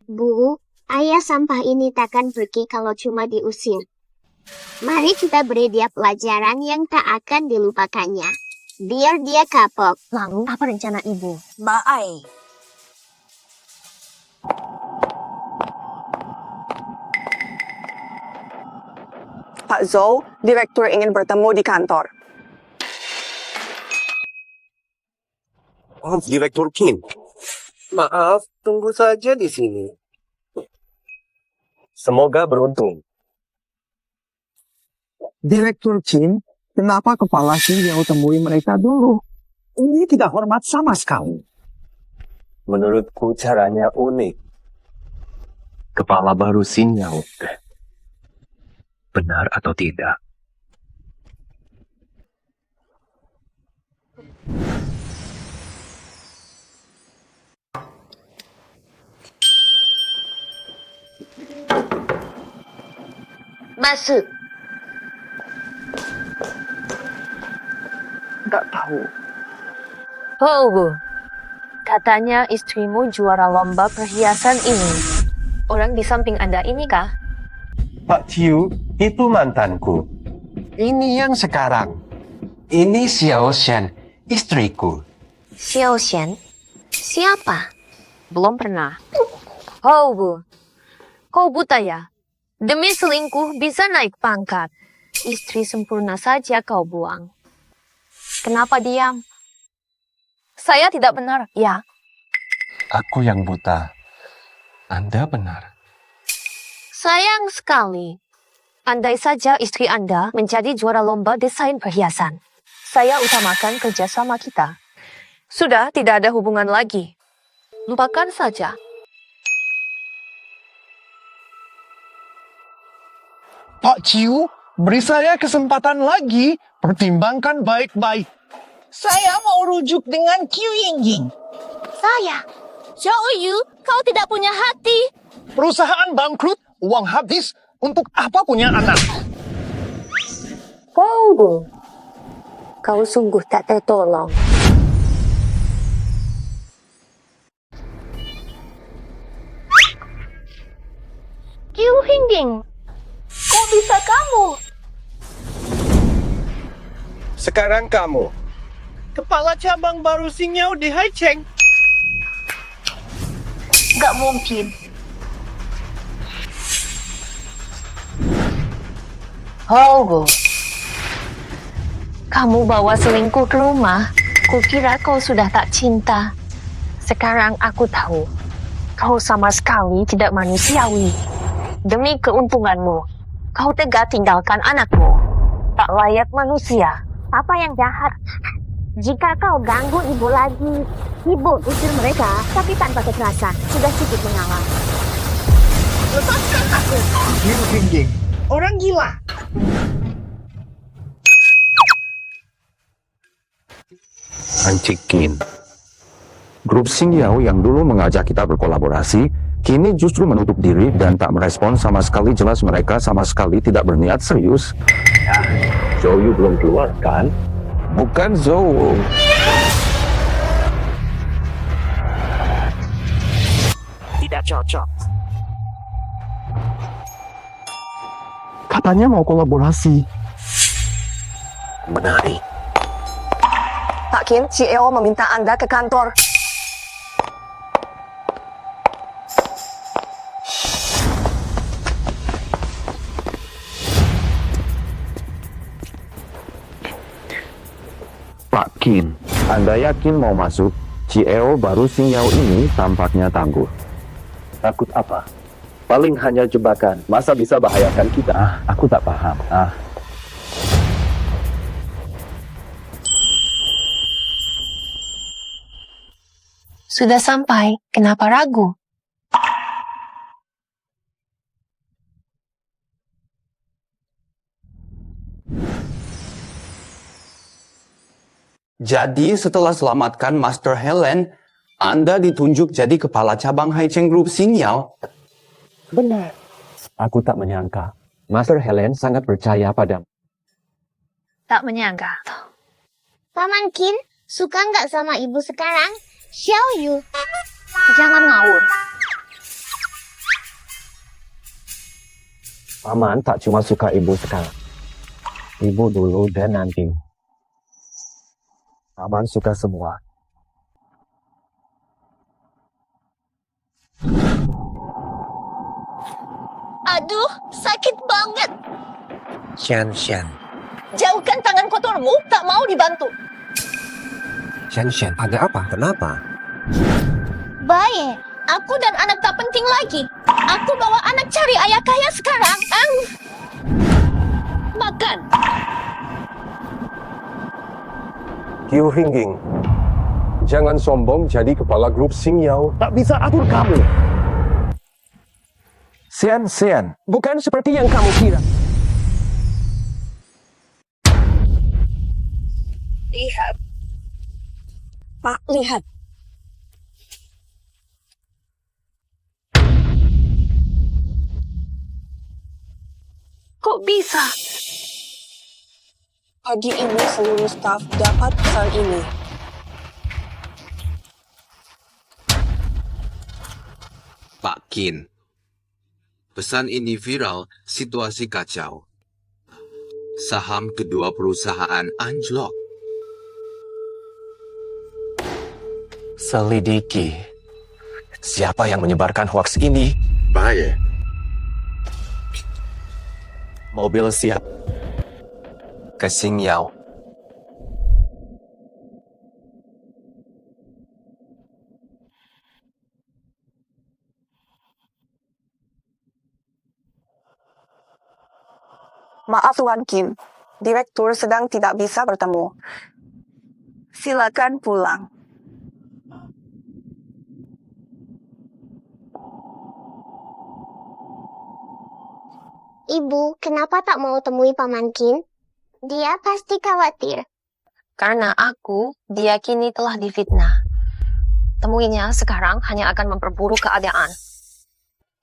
Bu, ayah sampah ini takkan pergi kalau cuma diusir. Mari kita beri dia pelajaran yang tak akan dilupakannya. Biar dia kapok. Lalu, apa rencana Ibu? Baik. Pak Zhou, direktur ingin bertemu di kantor. Oh, Direktur Qin. Maaf, tunggu saja di sini. Semoga beruntung. Direktur Qin, kenapa kepala Xingyao temui mereka dulu? Ini tidak hormat sama sekali. Menurutku caranya unik. Kepala baru Xingyao. Benar atau tidak? Masuk. Nggak tahu. Oh, Bu. Katanya istrimu juara lomba perhiasan ini. Orang di samping Anda ini kah? Pak Qiu, itu mantanku. Ini yang sekarang. Ini Xiao Shen, istriku. Xiao Xian? Siapa? Belum pernah. Oh, Bu. Kau buta ya? Demi selingkuh bisa naik pangkat. Istri sempurna saja kau buang. Kenapa diam? Saya tidak benar, ya? Aku yang buta. Anda benar. Sayang sekali. Andai saja istri Anda menjadi juara lomba desain perhiasan. Saya utamakan kerjasama kita. Sudah tidak ada hubungan lagi. Lupakan saja. Pak Qiu, beri saya kesempatan lagi. Pertimbangkan baik-baik. Saya mau rujuk dengan Qiu Yingying. Saya. Zhou Yu, kau tidak punya hati. Perusahaan bangkrut, uang habis. Untuk apa punya anak? Oh, kau sungguh tak tertolong. Qiu Yingying, kok bisa kamu? Sekarang kamu. Kepala cabang baru Xingyao di Haicheng. Gak mungkin. Oh, kamu bawa selingkuh ke rumah. Kukira kau sudah tak cinta. Sekarang aku tahu. Kau sama sekali tidak manusiawi. Demi keuntunganmu, kau tega tinggalkan anakmu. Tak layak manusia. Apa yang jahat? Jika kau ganggu ibu lagi, ibu usir mereka, tapi tanpa kekerasan. Sudah cukup mengalah. Lepaskan aku. Qiu Yingying, Orang gila. Hancikin. Grup Xingyao yang dulu mengajak kita berkolaborasi, kini justru menutup diri dan tak merespon sama sekali. Jelas mereka sama sekali tidak berniat serius. Ya, Zhou Yu belum keluar kan? Bukan Zhou. Tidak cocok. Katanya mau kolaborasi. Menari. Pak Kim, CEO meminta Anda ke kantor. Pak Kim, Anda yakin mau masuk? CEO baru Xingyao ini tampaknya tangguh. Takut apa? Paling hanya jebakan. Masa bisa bahayakan kita? Aku tak paham. Sudah sampai, kenapa ragu? Jadi setelah selamatkan Master Helen, Anda ditunjuk jadi kepala cabang Haicheng Group Xingyao. Benar. Aku tak menyangka. Master Helen sangat percaya padamu. Tak menyangka. Paman Qin, suka nggak sama ibu sekarang? Xiao Yu. Jangan ngawur. Paman tak cuma suka ibu sekarang. Ibu dulu dan nanti. Paman suka semua. Aduh, sakit banget. Xian, Jauhkan tangan kotormu, tak mau dibantu. Xian, ada apa? Kenapa? Baik, aku dan anak tak penting lagi. Aku bawa anak cari ayah kaya sekarang. Makan. Qiu Hingging, jangan sombong jadi kepala grup Xingyao. Tak bisa atur kamu. Xian, bukan seperti yang kamu kira. Lihat. Pak, lihat. Kok bisa? Pagi ini seluruh staf dapat pesan ini. Pak Qin, pesan ini viral, situasi kacau. Saham kedua perusahaan anjlok. Selidiki. Siapa yang menyebarkan hoaks ini? Baik. Mobil siap. Ke Xingyao. Maaf Tuan Kim, Direktur sedang tidak bisa bertemu. Silakan pulang. Ibu, kenapa tak mau temui Paman Qin? Dia pasti khawatir. Karena aku diyakini telah difitnah. Temuinya sekarang hanya akan memperburuk keadaan.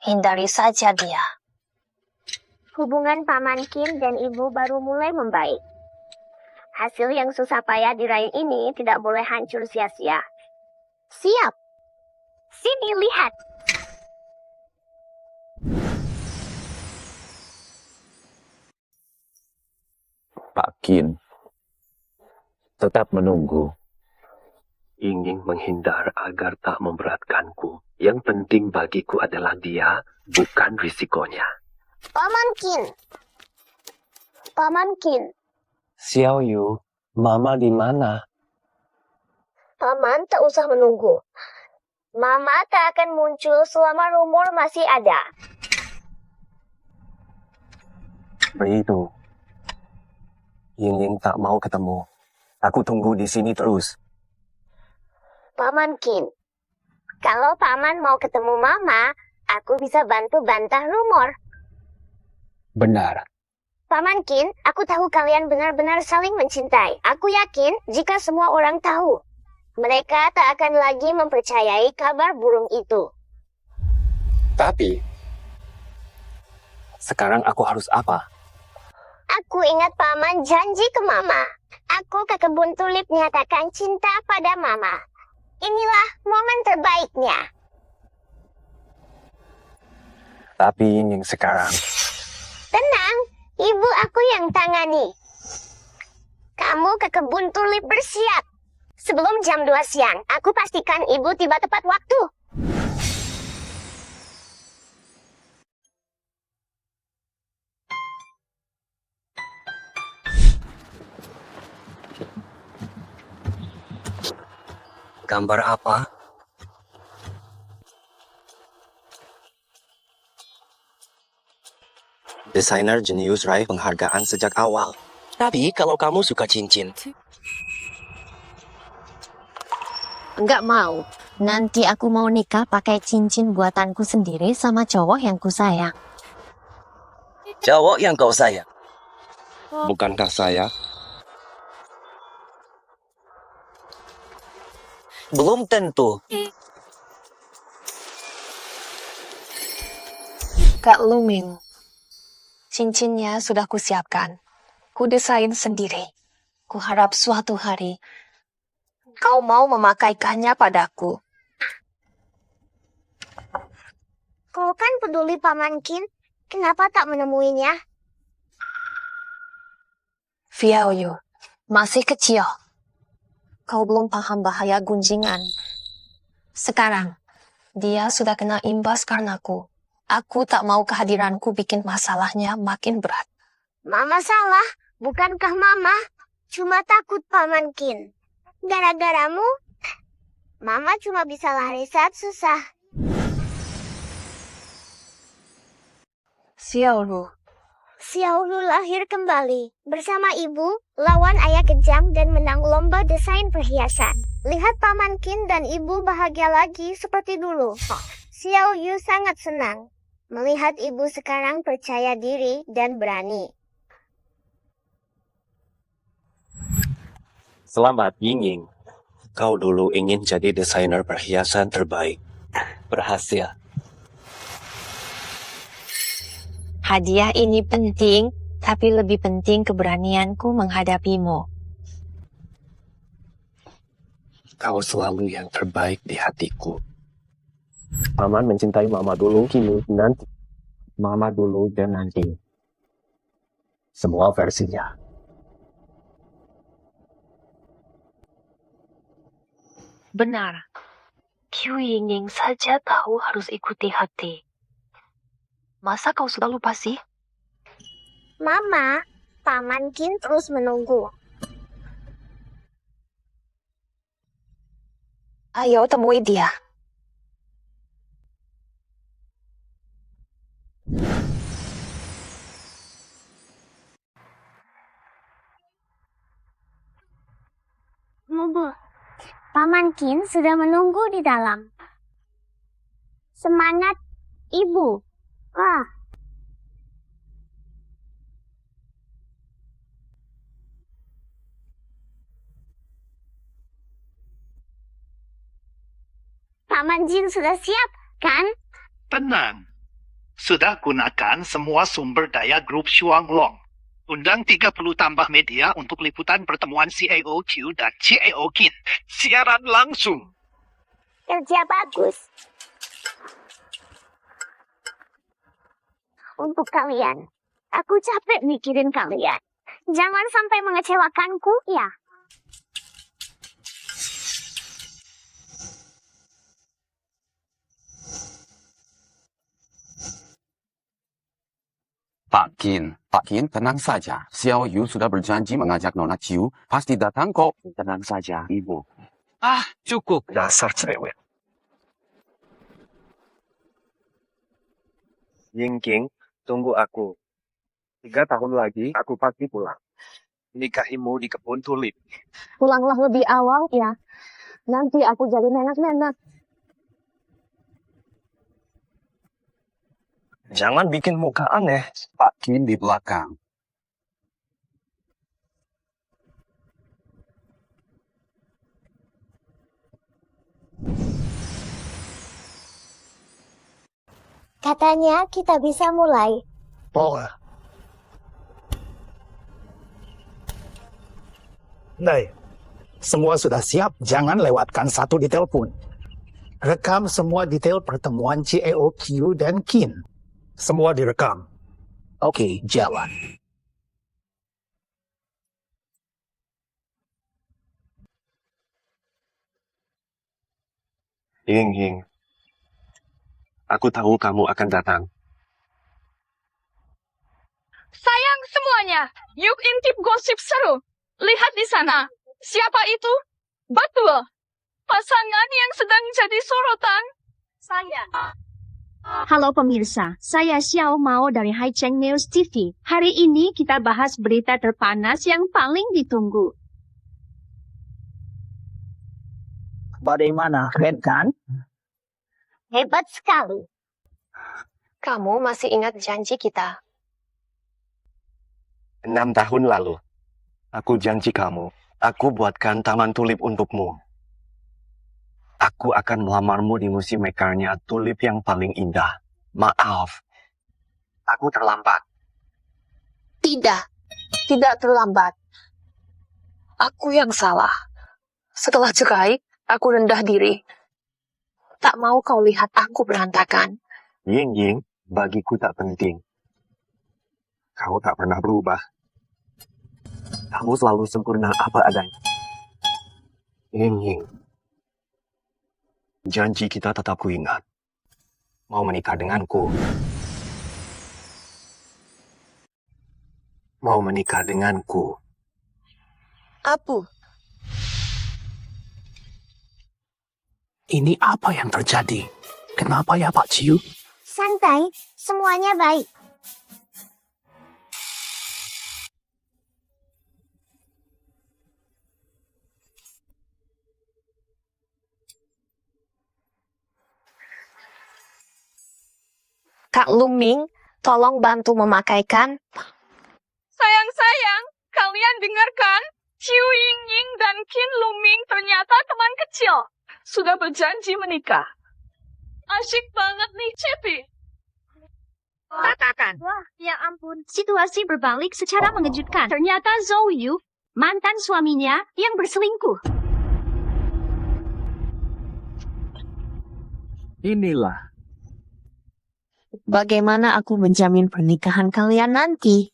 Hindari saja dia. Hubungan Paman Qin dan ibu baru mulai membaik. Hasil yang susah payah diraih ini tidak boleh hancur sia-sia. Siap. Sini lihat. Pak Qin, tetap menunggu. Ingin menghindar agar tak memberatkanku. Yang penting bagiku adalah dia, bukan risikonya. Paman Qin. Paman Qin. Xiao Yu, Mama di mana? Paman tak usah menunggu. Mama tak akan muncul selama rumor masih ada. Begitu. Ying tak mau ketemu. Aku tunggu di sini terus. Paman Qin, kalau Paman mau ketemu Mama, aku bisa bantu bantah rumor. Benar. Paman Qin, aku tahu kalian benar-benar saling mencintai. Aku yakin jika semua orang tahu. Mereka tak akan lagi mempercayai kabar burung itu. Tapi, sekarang aku harus apa? Aku ingat Paman janji ke Mama. Aku ke kebun tulip nyatakan cinta pada Mama. Inilah momen terbaiknya. Tapi Ying sekarang, Tenang, ibu aku yang tangani. Kamu ke kebun tulip bersiap. Sebelum jam 2 siang, aku pastikan ibu tiba tepat waktu. gambar apa? Desainer jenius raih penghargaan sejak awal. Tapi kalau kamu suka cincin, Enggak mau. Nanti aku mau nikah pakai cincin buatanku sendiri sama cowok yang kusayang. cowok yang kau sayang. Bukankah saya? Belum tentu. Kak Luming, cincinnya sudah kusiapkan. Kudesain sendiri. Kuharap suatu hari kau mau memakaikannya padaku. Kau kan peduli Paman Qin, kenapa tak menemuinya? Xiaoyu, masih kecil. Kau belum paham bahaya gunjingan. Sekarang, dia sudah kena imbas karenaku. Aku tak mau kehadiranku bikin masalahnya makin berat. Mama salah, bukankah Mama? Cuma takut Paman Qin. Gara-garamu, Mama cuma bisa lari saat susah. Xiaolu. Xiaolu lahir kembali. Bersama ibu, lawan ayah kejam dan menang lomba desain perhiasan. Lihat Paman Qin dan ibu bahagia lagi seperti dulu. Xiaoyu sangat senang melihat ibu sekarang percaya diri dan berani. Selamat Ying. Kau dulu ingin jadi desainer perhiasan terbaik. Berhasil. Hadiah ini penting, tapi lebih penting keberanianku menghadapimu. Kau selalu yang terbaik di hatiku. Paman mencintai Mama dulu, kini nanti. Mama dulu dan nanti. Semua versinya. Benar. Qiu Yingying saja tahu harus ikuti hati. Masa kau sudah lupa sih? Mama, Paman Qin terus menunggu. Ayo temui dia. Mubu, Paman Qin sudah menunggu di dalam. Semangat, Ibu. Wah. Paman Jin sudah siap, kan? Tenang. Sudah gunakan semua sumber daya grup Shuanglong. Undang 30 tambah media untuk liputan pertemuan CAO Q dan CAO Qin. Siaran langsung. Kerja bagus. Untuk kalian, aku capek mikirin kalian. Jangan sampai mengecewakanku, ya. Pak Qin, tenang saja. Xiao Yu sudah berjanji mengajak Nona Qiu. Pasti datang kok. Tenang saja, Ibu. Cukup. Dasar cerewet. Ying, tunggu aku. 3 tahun lagi, aku pasti pulang. Nikahimu di kebun tulip. Pulanglah lebih awal, ya. Nanti aku jadi nenek-nenek. Jangan bikin muka aneh. Pak Qin di belakang. Katanya kita bisa mulai. Boleh. Baik. Semua sudah siap, jangan lewatkan satu detail pun. Rekam semua detail pertemuan CEOQ dan Kin. Semua direkam. Oke, jalan. Ying, aku tahu kamu akan datang. Sayang semuanya, yuk intip gosip seru. Lihat di sana. Siapa itu? Betul. Pasangan yang sedang jadi sorotan. Saya. Halo pemirsa, saya Xiao Mao dari Haicheng News TV. Hari ini kita bahas berita terpanas yang paling ditunggu. Bagaimana, keren kan? Hebat sekali. Kamu masih ingat janji kita? 6 tahun lalu, aku janji kamu, aku buatkan taman tulip untukmu. Aku akan melamarmu di musim mekarnya tulip yang paling indah. Maaf, aku terlambat. Tidak terlambat. Aku yang salah. Setelah cerai, aku rendah diri. Tak mau kau lihat aku berantakan. Ying, bagiku tak penting. Kau tak pernah berubah. Kamu selalu sempurna apa adanya. Ying, janji kita tetap kuingat. Mau menikah denganku. Mau menikah denganku. Apu. Ini apa yang terjadi? Kenapa ya Pak Ciu? Santai, semuanya baik. Kak Luming, tolong bantu memakaikan. Sayang, kalian dengarkan? Qiu Yingying dan Qin Luming ternyata teman kecil. Sudah berjanji menikah. Asyik banget nih, Cepi. Katakan. Wah, ya ampun. Situasi berbalik secara mengejutkan. Ternyata Zhou Yu, mantan suaminya, yang berselingkuh. Inilah. Bagaimana aku menjamin pernikahan kalian nanti?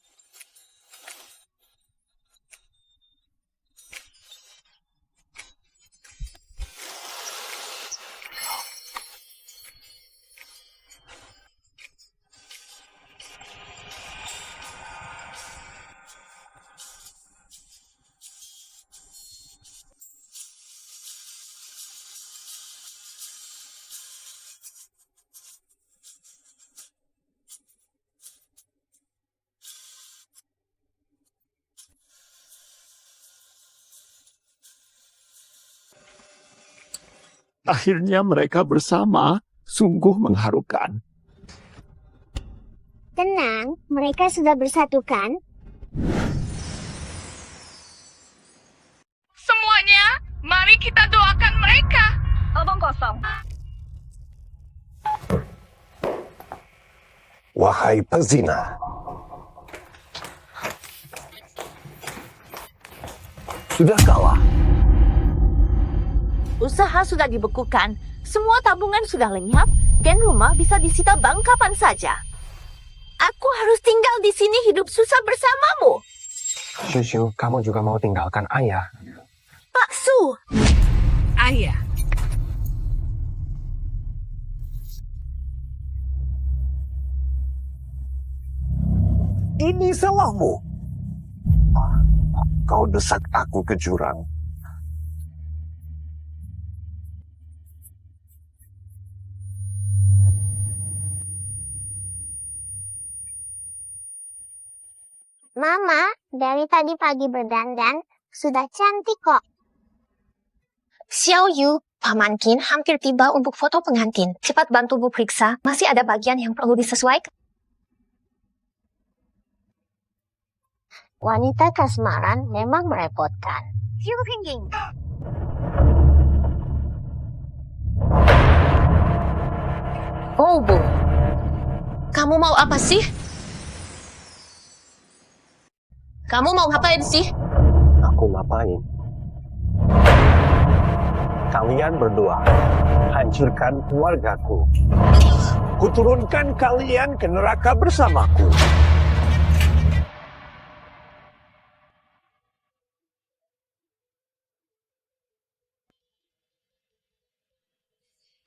Akhirnya mereka bersama, sungguh mengharukan. Tenang, mereka sudah bersatukan. Semuanya, mari kita doakan mereka. Omong kosong. Wahai pezina, sudah kalah. Usaha sudah dibekukan, semua tabungan sudah lenyap, dan rumah bisa disita bank kapan saja. Aku harus tinggal di sini hidup susah bersamamu. Shushu, kamu juga mau tinggalkan ayah. Pak Su. Ayah. Ini salahmu. Kau desak aku ke jurang. Mama, dari tadi pagi berdandan, sudah cantik kok. Xiao Yu, Paman Qin hampir tiba untuk foto pengantin. Cepat bantu Bu periksa, masih ada bagian yang perlu disesuaikan. Wanita kasmaran memang merepotkan. Qiu Yingying. Oh, Bu. Kamu mau apa sih? Kamu mau ngapain sih? Aku ngapain? Kalian berdua hancurkan keluargaku. Kuturunkan kalian ke neraka bersamaku.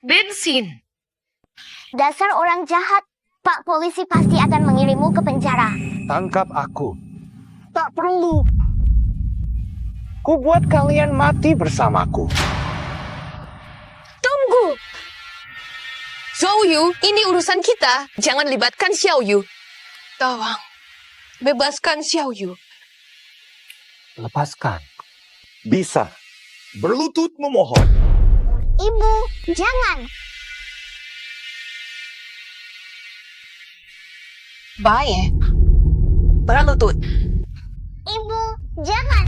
Bensin. Dasar orang jahat. Pak polisi pasti akan mengirimmu ke penjara. Tangkap aku. Tak perlu. Ku buat kalian mati bersamaku. Tunggu! Zhou Yu, ini urusan kita. Jangan libatkan Xiao Yu. Tolong, bebaskan Xiao Yu. Lepaskan. Bisa. Berlutut memohon. Ibu, jangan. Baik. Berlutut. Ibu, jangan.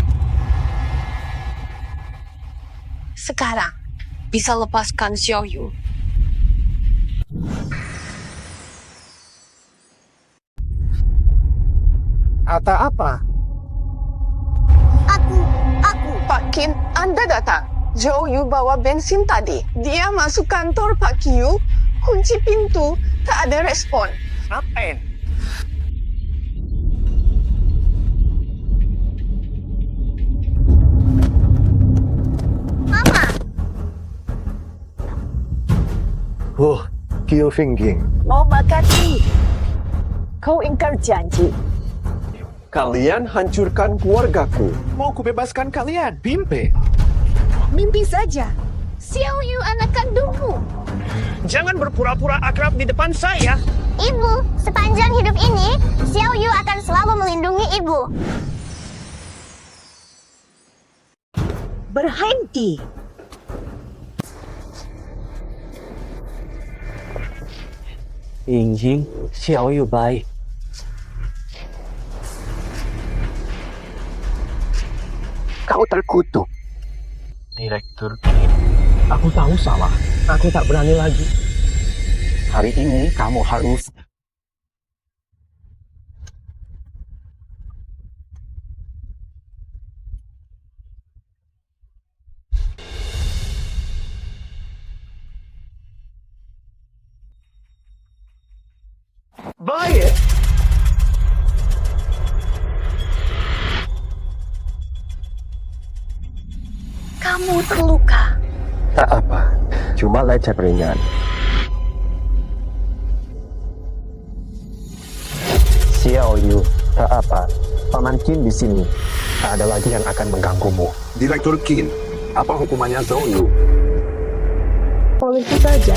Sekarang, bisa lepaskan Xiao Yu. Kata apa? Aku. Pak Kim, Anda datang. Zhou Yu bawa bensin tadi. Dia masuk kantor Pak Q, kunci pintu, tak ada respon. Ngapain? Mama. Qiu Fingjing. Mau makan mie? Kau ingkar janji. Kalian hancurkan keluargaku. Mau kubebaskan kalian, Pimpe. Mimpi saja. Xiao Yu anak kandungmu. Jangan berpura-pura akrab di depan saya. Ibu, sepanjang hidup ini, Xiao Yu akan selalu melindungi ibu. Berhenti. Ying, Xiao Yu baik. Kau terkutuk. Direktur Kim, aku tahu salah. Aku tak berani lagi. Hari ini kamu harus... Baik. Kamu terluka. Tak apa, cuma lecet ringan. Xiao Yu, tak apa. Paman Qin di sini. Tak ada lagi yang akan mengganggumu. Direktur Qin, apa hukumannya Zhou Yu? Polisi saja.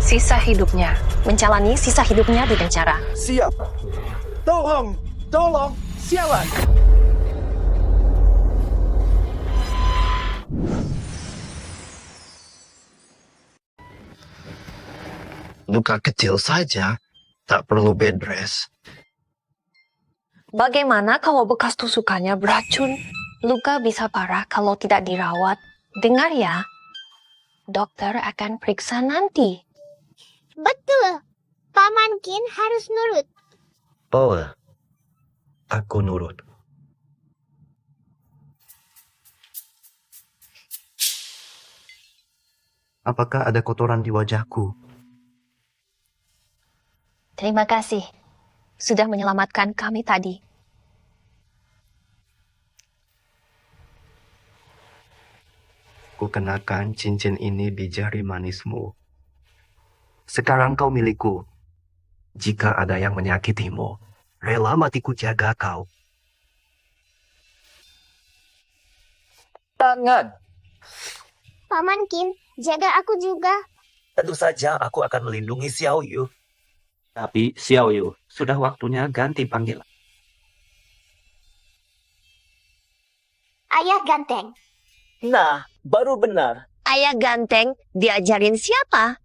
Sisa hidupnya. Menjalani sisa hidupnya di penjara. Siap. Tolong, sialan. Luka kecil saja, tak perlu bed rest. Bagaimana kalau bekas tusukannya beracun? Luka bisa parah kalau tidak dirawat. Dengar ya, dokter akan periksa nanti. Betul. Paman Qin harus nurut. Oh, aku nurut. Apakah ada kotoran di wajahku? Terima kasih. Sudah menyelamatkan kami tadi. Kukenakan cincin ini di jari manismu. Sekarang kau milikku. Jika ada yang menyakitimu, rela matiku jaga kau. Tangan. Paman Qin, jaga aku juga. Tentu saja aku akan melindungi Xiao Yu. Tapi Xiao Yu, sudah waktunya ganti panggilan. Ayah ganteng. Nah, baru benar. Ayah ganteng diajarin siapa?